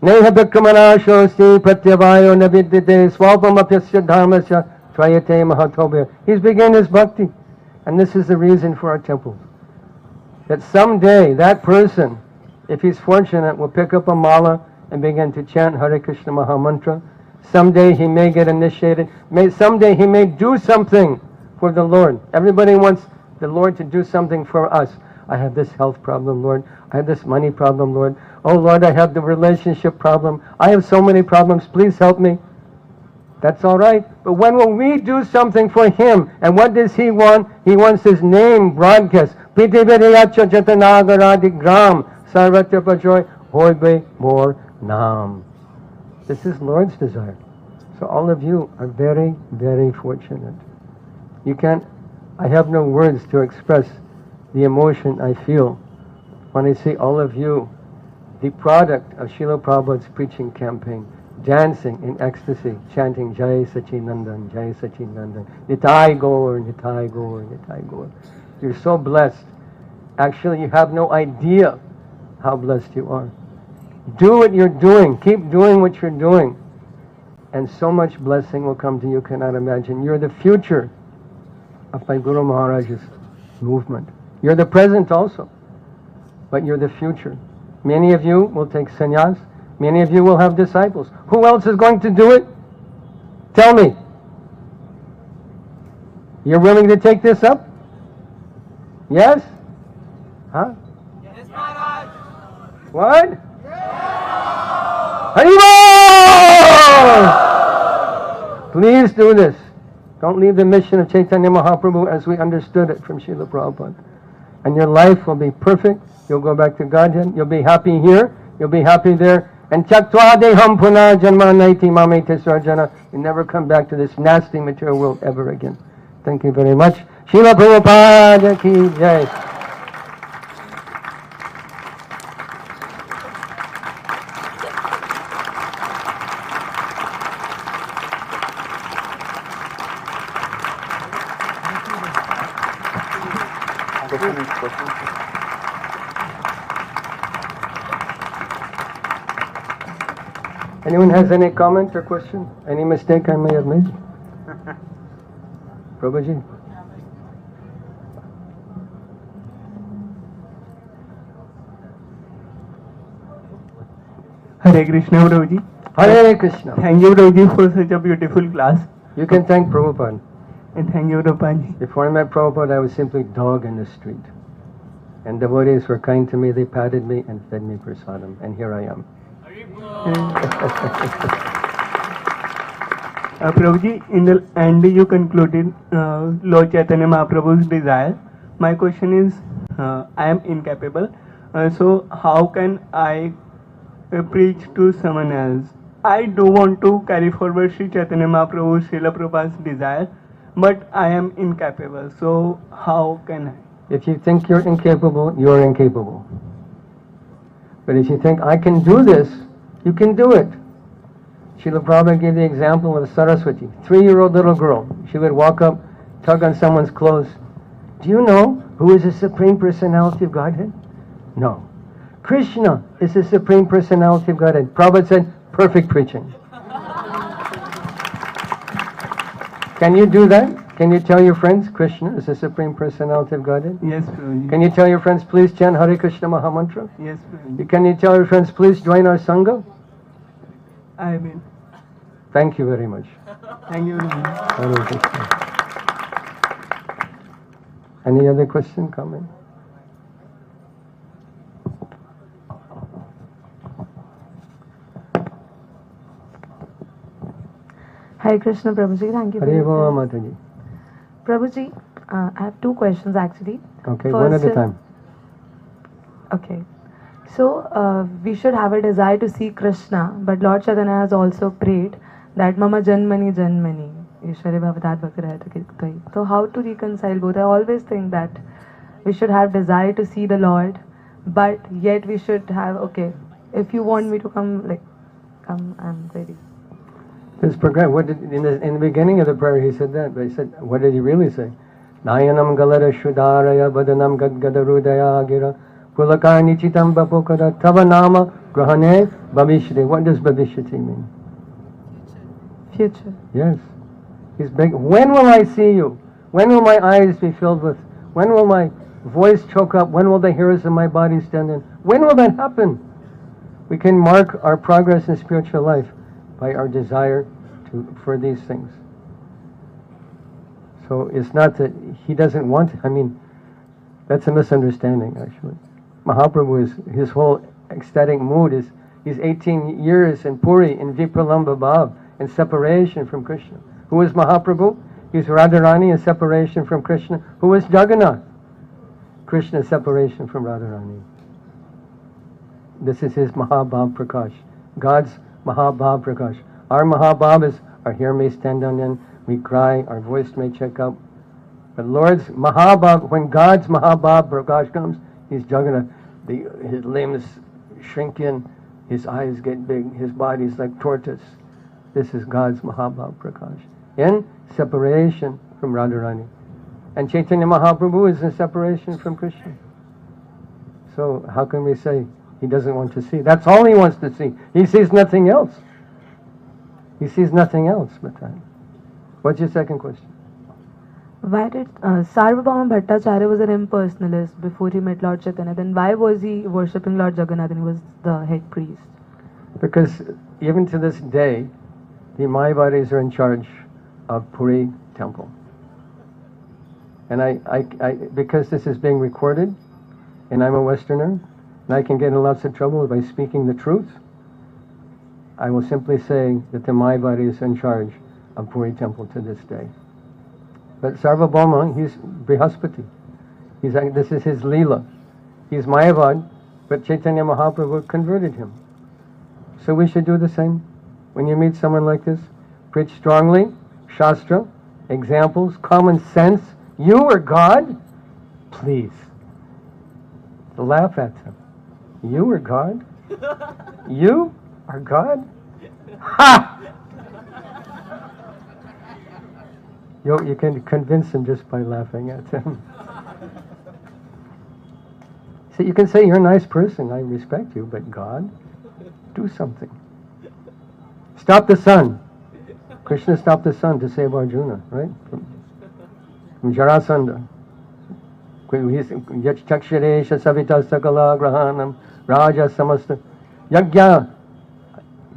Neha bhakkamana shosti pratyavayo navidyate swalpamapyasya dharmasya trayate mahatobhya. He's begun his bhakti. And this is the reason for our temples. That someday that person, if he's fortunate, will pick up a mala and begin to chant Hare Krishna Maha Mantra. Someday he may get initiated. Someday he may do something for the Lord. Everybody wants the Lord to do something for us. I have this health problem, Lord. I have this money problem, Lord. Oh, Lord, I have the relationship problem. I have so many problems. Please help me. That's all right. But when will we do something for Him? And what does He want? He wants His name broadcast. Pitiviryacha Chatanagaradik Sarvatra Pajoy Hoibe More Nam. This is Lord's desire. So all of you are very, very fortunate. You can't, I have no words to express the emotion I feel when I see all of you, the product of Srila Prabhupada's preaching campaign, dancing in ecstasy, chanting Jai Sachinandan, Jai Sachinandan, Nitai Gaur, Nitai Gaur, Nitai Gaur. You're so blessed. Actually, you have no idea how blessed you are. Do what you're doing. Keep doing what you're doing. And so much blessing will come to you, cannot imagine. You're the future of my Guru Maharaj's movement. You're the present also, but you're the future. Many of you will take sannyas. Many of you will have disciples. Who else is going to do it? Tell me. You're willing to take this up? Yes? Huh? Yes, Maharaj. What? Haribol! Please do this. Don't leave the mission of Chaitanya Mahaprabhu as we understood it from Srila Prabhupada. And your life will be perfect. You'll go back to Godhead. You'll be happy here. You'll be happy there. And Chaktva Deham Puna Janma Naiti Mamete Sarjana. You never come back to this nasty material world ever again. Thank you very much. Srila Prabhupada Ki Jai. Anyone has any comment or question? Any mistake I may have made? Prabhuji? Hare Krishna, Prabhuji. Hare Krishna. Thank you, Prabhuji, for such a beautiful class. You can thank Prabhupada. And thank you, Prabhuji. Before I met Prabhupada, I was simply dog in the street. And devotees were kind to me, they patted me and fed me prasadam. And here I am. Prabhuji, in the end you concluded Lord Chaitanya Mahaprabhu's desire. My question is, I am incapable, so how can I preach to someone else? I do want to carry forward Sri Chaitanya Mahaprabhu's Srila Prabhupada's desire, but I am incapable, so how can I? If you think you're incapable, you're incapable. But if you think, I can do this, you can do it. Srila Prabhupada gave the example of Saraswati, 3-year-old little girl. She would walk up, tug on someone's clothes. Do you know who is the Supreme Personality of Godhead? No. Krishna is the Supreme Personality of Godhead. Prabhupada said, perfect preaching. Can you do that? Can you tell your friends Krishna is the Supreme Personality of Godhead? Yes, Prabhuji. Can you tell your friends, please chant Hare Krishna Mahamantra? Yes, Prabhuji. Can you tell your friends, please join our Sangha? I will. Thank you very much. Thank you, Prabhuji. Hare Krishna. Any other question, comment? Hare Krishna, Prabhuji. Thank you. Hare Krishna, Mataji. Prabhuji, I have 2 questions actually. Okay, one at a time. Okay. So, we should have a desire to see Krishna, but Lord Chaitanya has also prayed that Mama Janmani Janmani. So, how to reconcile both? I always think that we should have desire to see the Lord, but yet we should have, okay, if you want me to come, come, I'm ready. This program, what did, in the beginning of the prayer he said that, but he said, what did he really say? Nayanam galada shudaraya badanam gadgadarudaya gira pulakarni chitam bapokada tavanama grahane bhavishyate. What does bhavishyate mean? Future. Yes. He's big. When will I see you? When will my eyes be filled with? When will my voice choke up? When will the hairs of my body stand in? When will that happen? We can mark our progress in spiritual life by our desire for these things. So it's not that he doesn't want, that's a misunderstanding actually. Mahaprabhu his whole ecstatic mood is, he's 18 years in Puri, in Vipralamba Bhav, in separation from Krishna. Who is Mahaprabhu? He's Radharani in separation from Krishna. Who is Jagannath? Krishna's separation from Radharani. This is his Mahabhav Prakash. God's Mahabhav Prakash. Our Mahabhav is, our hair may stand on end, we cry, our voice may check up. But Lord's Mahabhav, when God's Mahabhav Prakash comes, he's Jagannath. His limbs shrink in, his eyes get big, his body's like tortoise. This is God's Mahabhav Prakash. In separation from Radharani. And Chaitanya Mahaprabhu is in separation from Krishna. So how can we say he doesn't want to see? That's all he wants to see. He sees nothing else. He sees nothing else but that. What's your second question? Why did Sarvabhauma Bhattacharya was an impersonalist before he met Lord Chaitanya? Then why was he worshipping Lord Jagannath and he was the head priest? Because even to this day, the Mayavadis are in charge of Puri temple. And I because this is being recorded, and I'm a Westerner, and I can get in lots of trouble by speaking the truth, I will simply say that the Mayavadis are in charge of Puri temple to this day. But Sarvabhauma, he's Brihaspati. This is his Leela. He's Mayavad, but Chaitanya Mahaprabhu converted him. So we should do the same. When you meet someone like this, preach strongly, Shastra, examples, common sense. You are God? Please. Laugh at them. You are God? You are God? Ha! You can convince them just by laughing at them. So you can say, you're a nice person, I respect you, but God, do something. Stop the sun. Krishna stopped the sun to save Arjuna, right? From Jarasandha. Yaksharesha savita sakala grahanam raja samasta yagya.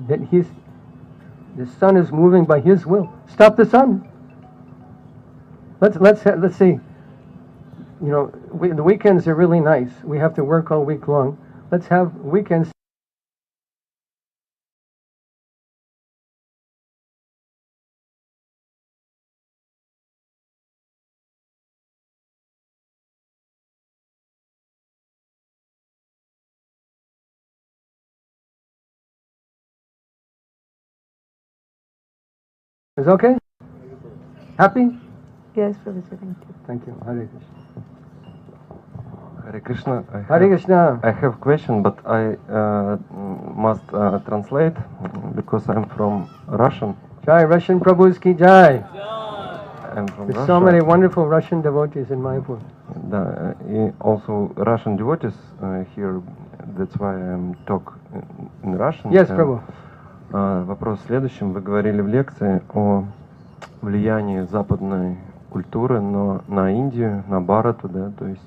The sun is moving by his will. Stop the sun. Let's see. You know, the weekends are really nice. We have to work all week long. Let's have weekends. Is okay? Happy? Yes, Professor, thank you. Thank you. Hare Krishna. Hare Krishna. Hare Krishna. I have a question, but I must translate because I'm from Russian. Jai, Russian Prabhus ki Jai. I'm from There's Russia. so many wonderful Russian devotees in Mayapur. Да, и also Russian devotees here. That's why I'm talk in Russian. Yes, Prabhu. Вопрос в следующем. Вы говорили в лекции о влиянии западной культуры на Индию, на Бхарату, да, то есть.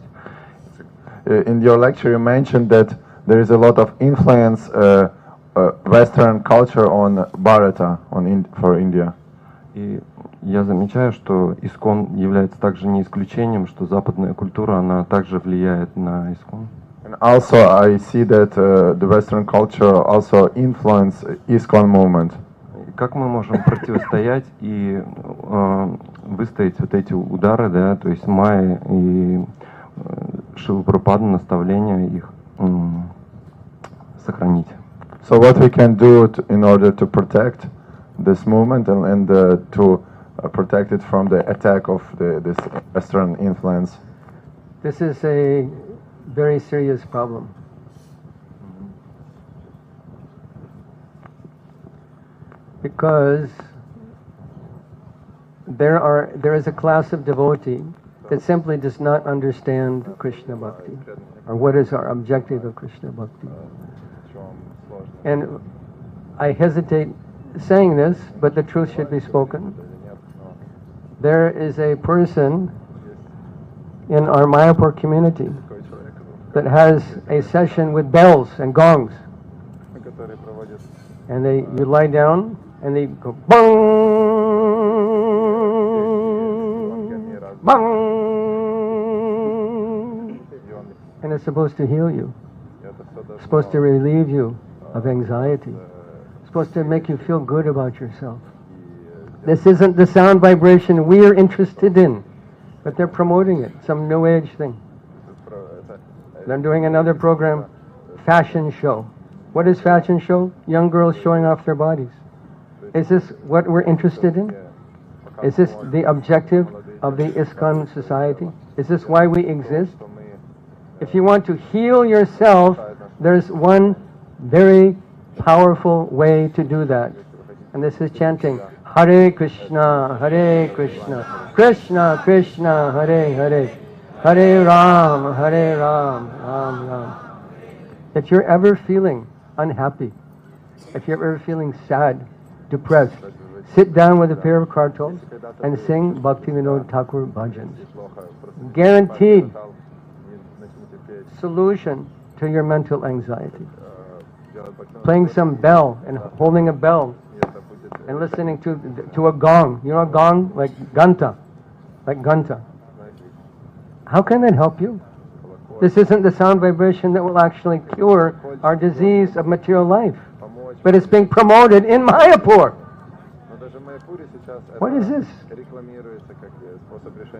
In your lecture, you mentioned that there is a lot of influence, Western culture on Bharata, for India. И я замечаю, что ИСККОН является также не исключением, что западная культура, она также влияет на ИСККОН. And also, I see that the Western culture also influence ISKCON movement. Как мы можем противостоять и выстоять вот эти удары, да, то есть Майя и Шрила Прабхупада, наставления их сохранить? So what we can do in order to protect this movement and to protect it from the attack of this Western influence? This is a very serious problem. Because there is a class of devotee that simply does not understand Krishna Bhakti, or what is our objective of Krishna Bhakti. And I hesitate saying this, but the truth should be spoken. There is a person in our Mayapur community that has a session with bells and gongs. And you lie down and they go bang, bang, and it's supposed to heal you. It's supposed to relieve you of anxiety. It's supposed to make you feel good about yourself. This isn't the sound vibration we're interested in, but they're promoting it, some new age thing. They're doing another program, fashion show. What is fashion show? Young girls showing off their bodies. Is this what we're interested in? Is this the objective of the ISKCON society? Is this why we exist? If you want to heal yourself, there's one very powerful way to do that. And this is chanting, Hare Krishna, Krishna Krishna, Hare Hare, Hare Ram, Ram Ram. If you're ever feeling unhappy, if you're ever feeling sad, depressed, sit down with a pair of kartals and sing Bhaktivinoda Thakur bhajans. Guaranteed solution to your mental anxiety. Playing some bell and holding a bell and listening to a gong. You know a gong? Like ganta. How can that help you? This isn't the sound vibration that will actually cure our disease of material life. But it's being promoted in Mayapur. What is this?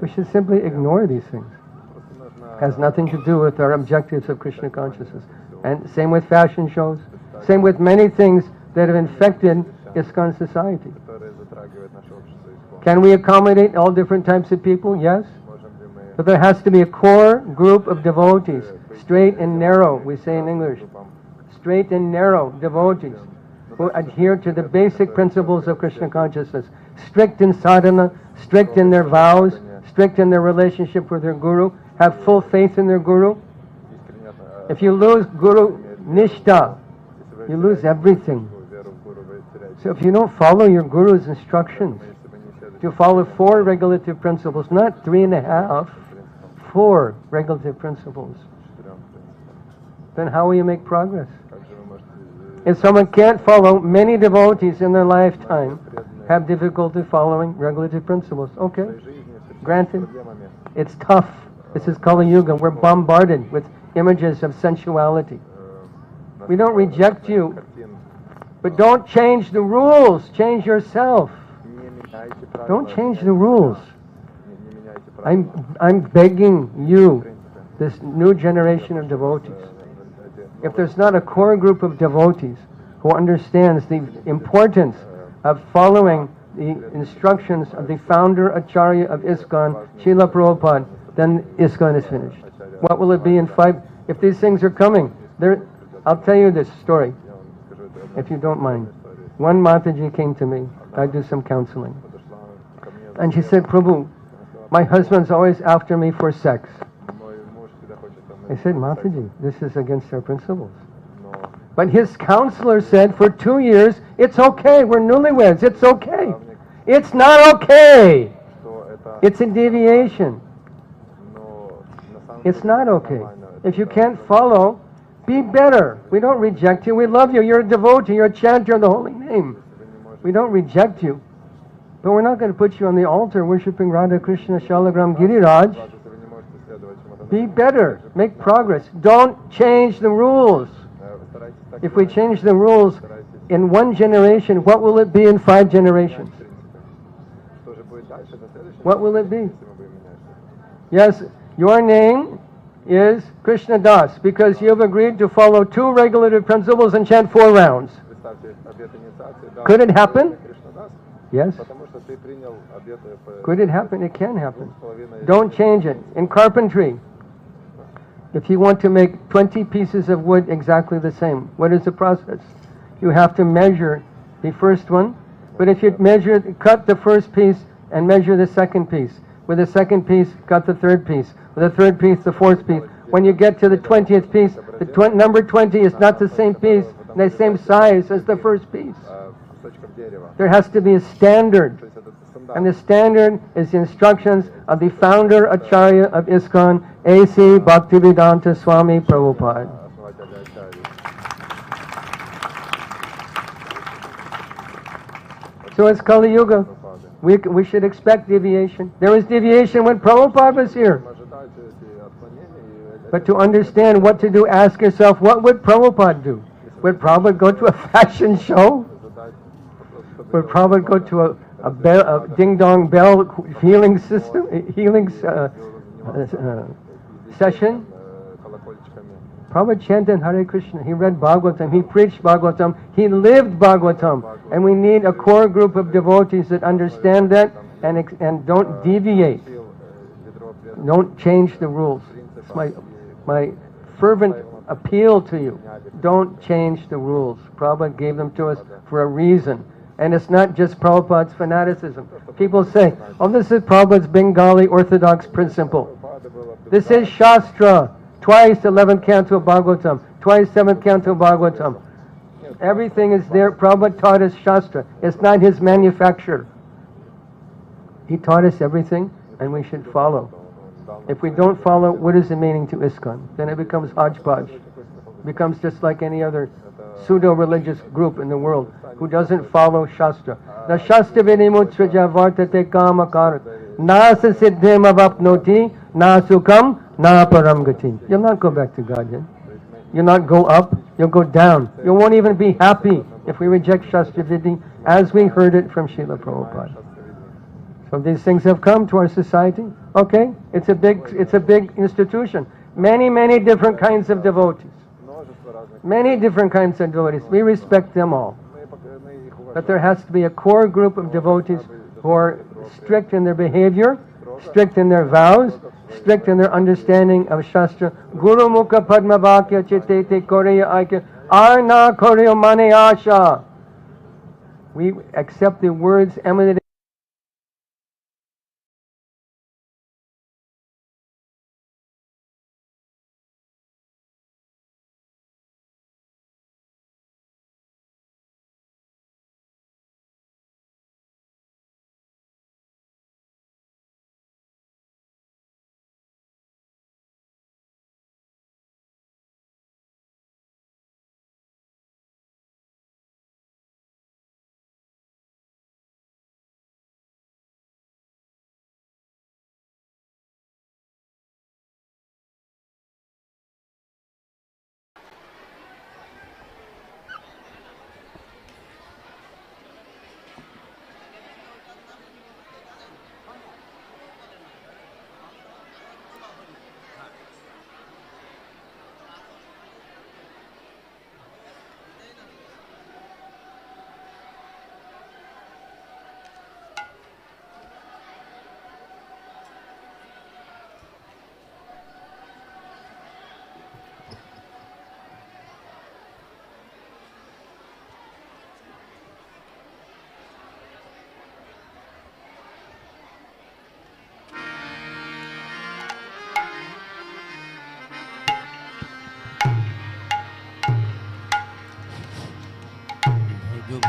We should simply ignore these things. It has nothing to do with our objectives of Krishna consciousness. And same with fashion shows. Same with many things that have infected ISKCON society. Can we accommodate all different types of people? Yes. But there has to be a core group of devotees, straight and narrow, we say in English. Straight and narrow devotees who adhere to the basic principles of Krishna consciousness. Strict in sadhana, strict in their vows, strict in their relationship with their guru, have full faith in their guru. If you lose guru nishta, you lose everything. So if you don't follow your guru's instructions, you follow 4 regulative principles, not 3.5, 4 regulative principles, then how will you make progress? If someone can't follow, many devotees in their lifetime have difficulty following regulative principles. Okay, granted, it's tough. This is Kali Yuga. We're bombarded with images of sensuality. We don't reject you, but don't change the rules. Change yourself. Don't change the rules. I'm begging you, this new generation of devotees. If there's not a core group of devotees who understands the importance of following the instructions of the founder Acharya of ISKCON, Srila Prabhupada, then ISKCON is finished. What will it be in 5? If these things are coming, I'll tell you this story, if you don't mind. One Mataji came to me. I do some counseling. And she said, Prabhu, my husband's always after me for sex. I said, Mataji, this is against our principles. But his counselor said, for 2 years, it's okay, we're newlyweds, it's okay. It's not okay. It's a deviation. It's not okay. If you can't follow, be better. We don't reject you, we love you, you're a devotee, you're a chanter of the holy name. We don't reject you. But we're not going to put you on the altar worshipping Radha Krishna Shalagram Giriraj. Be better. Make progress. Don't change the rules. If we change the rules in 1 generation, what will it be in 5 generations? What will it be? Yes, your name is Krishna Das because you have agreed to follow 2 regulative principles and chant 4 rounds. Could it happen? Yes. Could it happen? It can happen. Don't change it. In carpentry, if you want to make 20 pieces of wood exactly the same, what is the process? You have to measure the first one, but if you cut the first piece and measure the second piece, with the second piece, cut the third piece, with the third piece, the fourth piece. When you get to the 20th piece, the number 20 is not the same piece, the same size as the first piece. There has to be a standard. And the standard is the instructions of the founder Acharya of ISKCON, A.C. Bhaktivedanta Swami Prabhupada. So it's Kali Yuga. We should expect deviation. There was deviation when Prabhupada was here. But to understand what to do, ask yourself, what would Prabhupada do? Would Prabhupada go to a fashion show? Would Prabhupada go to a ding-dong bell healing system, session? Prabhupada chanted Hare Krishna. He read Bhagavatam. He preached Bhagavatam. He lived Bhagavatam. And we need a core group of devotees that understand that and don't deviate. Don't change the rules. It's my fervent appeal to you. Don't change the rules. Prabhupada gave them to us for a reason. And it's not just Prabhupada's fanaticism. People say, oh, this is Prabhupada's Bengali Orthodox principle. This is Shastra. Twice 11th canto of Bhagavatam. Twice 7th canto of Bhagavatam. Everything is there. Prabhupada taught us Shastra. It's not his manufacture. He taught us everything, and we should follow. If we don't follow, what is the meaning to ISKCON? Then it becomes hodgepodge. It becomes just like any other pseudo-religious group in the world who doesn't follow Shastra. The Shastra Vinimutraja Vartate Kama Karat Nasa Siddhim Avapnoti Na Sukham Na Param Gati. You'll not go back to Godhead. You'll not go up, you'll go down. You won't even be happy if we reject Shastra Vidhi as we heard it from Srila Prabhupada. So these things have come to our society. Okay, it's a big institution. Many different kinds of devotees. Many different kinds of devotees. We respect them all. But there has to be a core group of devotees who are strict in their behavior, strict in their vows, strict in their understanding of Shastra. Guru Mukha Padma Vakya Chitete Koreya Aikya Arna Koreya Mane Asha. We accept the words emanating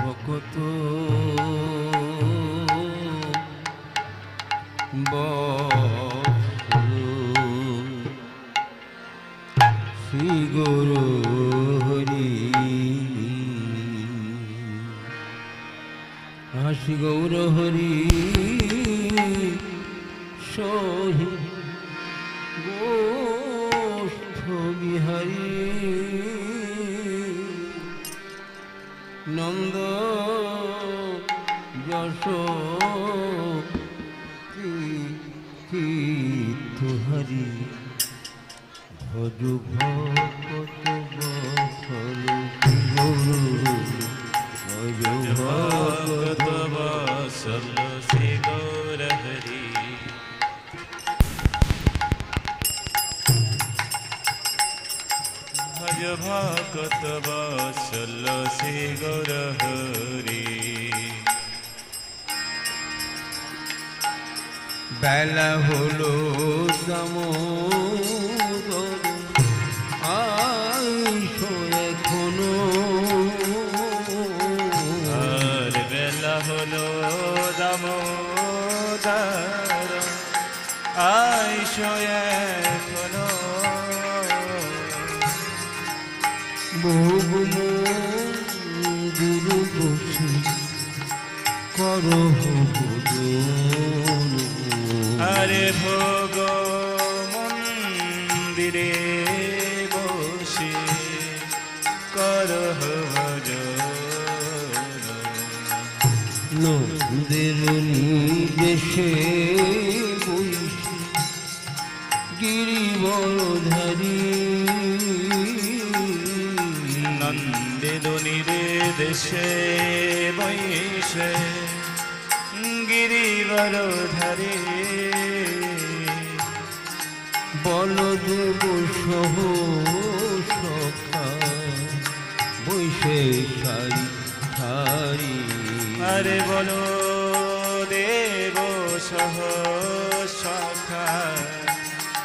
ভকত শ্রী গুরু হরি শ্রী গৌর হরি সহি গোষ্ঠ বিহারী নন্দ যশ তীর্থহরি ভজ ভকত বসল গুরু ভজ ভকত বসল শ্রী গৌর হরি ভজ ভকত বসল শ্রী গৌর হরি বেলা হলো দামোদর আইসো এখনো আর বেলা হলো দামোদর আইসো এখনো বহু গুরু বসে করো আরে ভোগ মন্দিরে বসে করো নন্দের নির্দেশে বসে গিরিবরধারী দেশে বৈশে গিরিবর ধারে বলদেব সহ সখা বৈশে সারি সারি আরে বলো দেব সহ সখা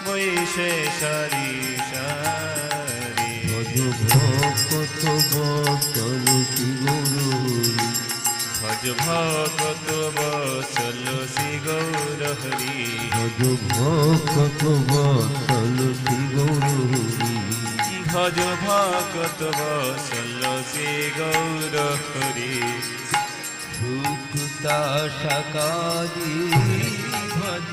বৈশে সারি সারি ভজ ভকত বসল শ্রী গৌর হরি ভজ ভকত বসল শ্রী গৌর হরি ভজ ভকত বসল শ্রী গৌর হরি শুক্তা শাকাদি ভজ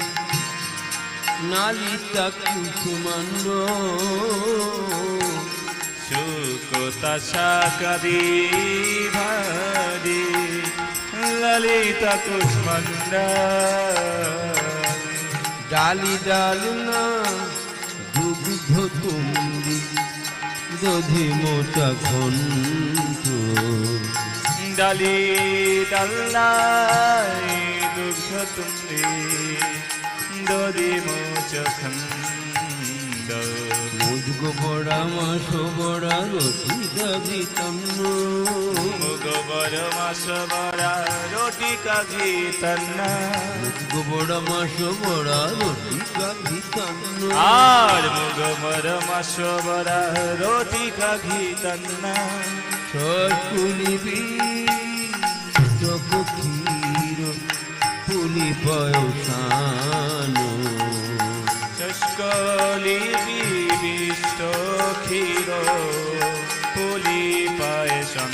নালিতা কুসুমান্ড শুকতা শাকাদি ভারি ললিতা কুষ্মান্ড ডালি ডালনা দুগ্ধ তুমরি দধি মোচা খন্ড ডালি ডালনায় দুগ্ধ তুমরি দধি মোচা খন্ড মুগ বড়া মাস বড়া রুটি কাঘি তন্ন মুগ বড় মাস বড়া রুটি কাঘি তন্ন মুগ বড় মাস বড়া রুটি কাঘি তন্ন আর মুগ বড় মাস বড়া রুটি কাঘি তন্ন সকুলিবি চক ক্ষীর পুলি পয়সানো চষ্কলিবি বিষ্ট ক্ষীর পুলি পায়সম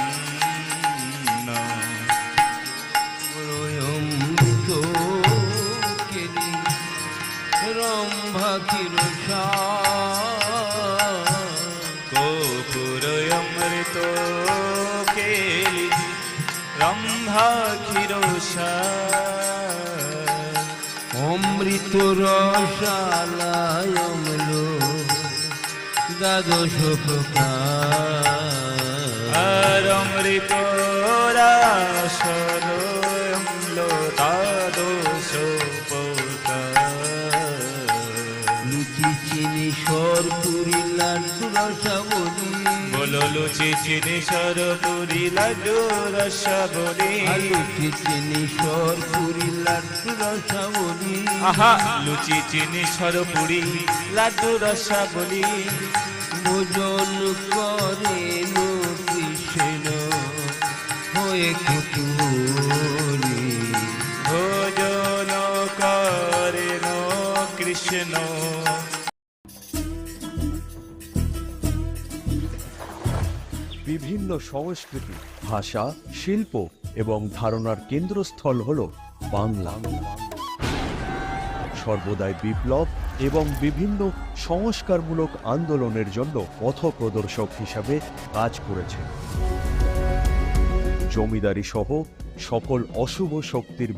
অমৃত কেলি রম্ভা ক্ষীর কপুর অমৃত কেলি রম্ভা ক্ষীর অমৃত রসালায় অম্ল দ্বাদশ প্রকার অমৃত রসাল অম্ল দ্বাদশ প্রকার লুচি চিনি সরপুরি লাড্ডু রসাবলি বলো লুচি চিনি সরপুরি লাড্ডু রসাবলি লুচি চিনি সরপুরি লাড্ডু রসাবলি আহা লুচি চিনি সরপুরি লাড্ডু রসাবলি ভোজন করেন কৃষ্ণ হয়ে কুতুরি ভোজন করেন কৃষ্ণ বিভিন্ন সংস্কৃতি, ভাষা, শিল্প এবং ধারণার কেন্দ্রস্থল হল বাংলা। সর্বদাই বিপ্লব এবং বিভিন্ন সংস্কারমূলক আন্দোলনের জন্য পথপ্রদর্শক হিসাবে কাজ করেছে। জমিদারি সহ সকল অশুভ শক্তির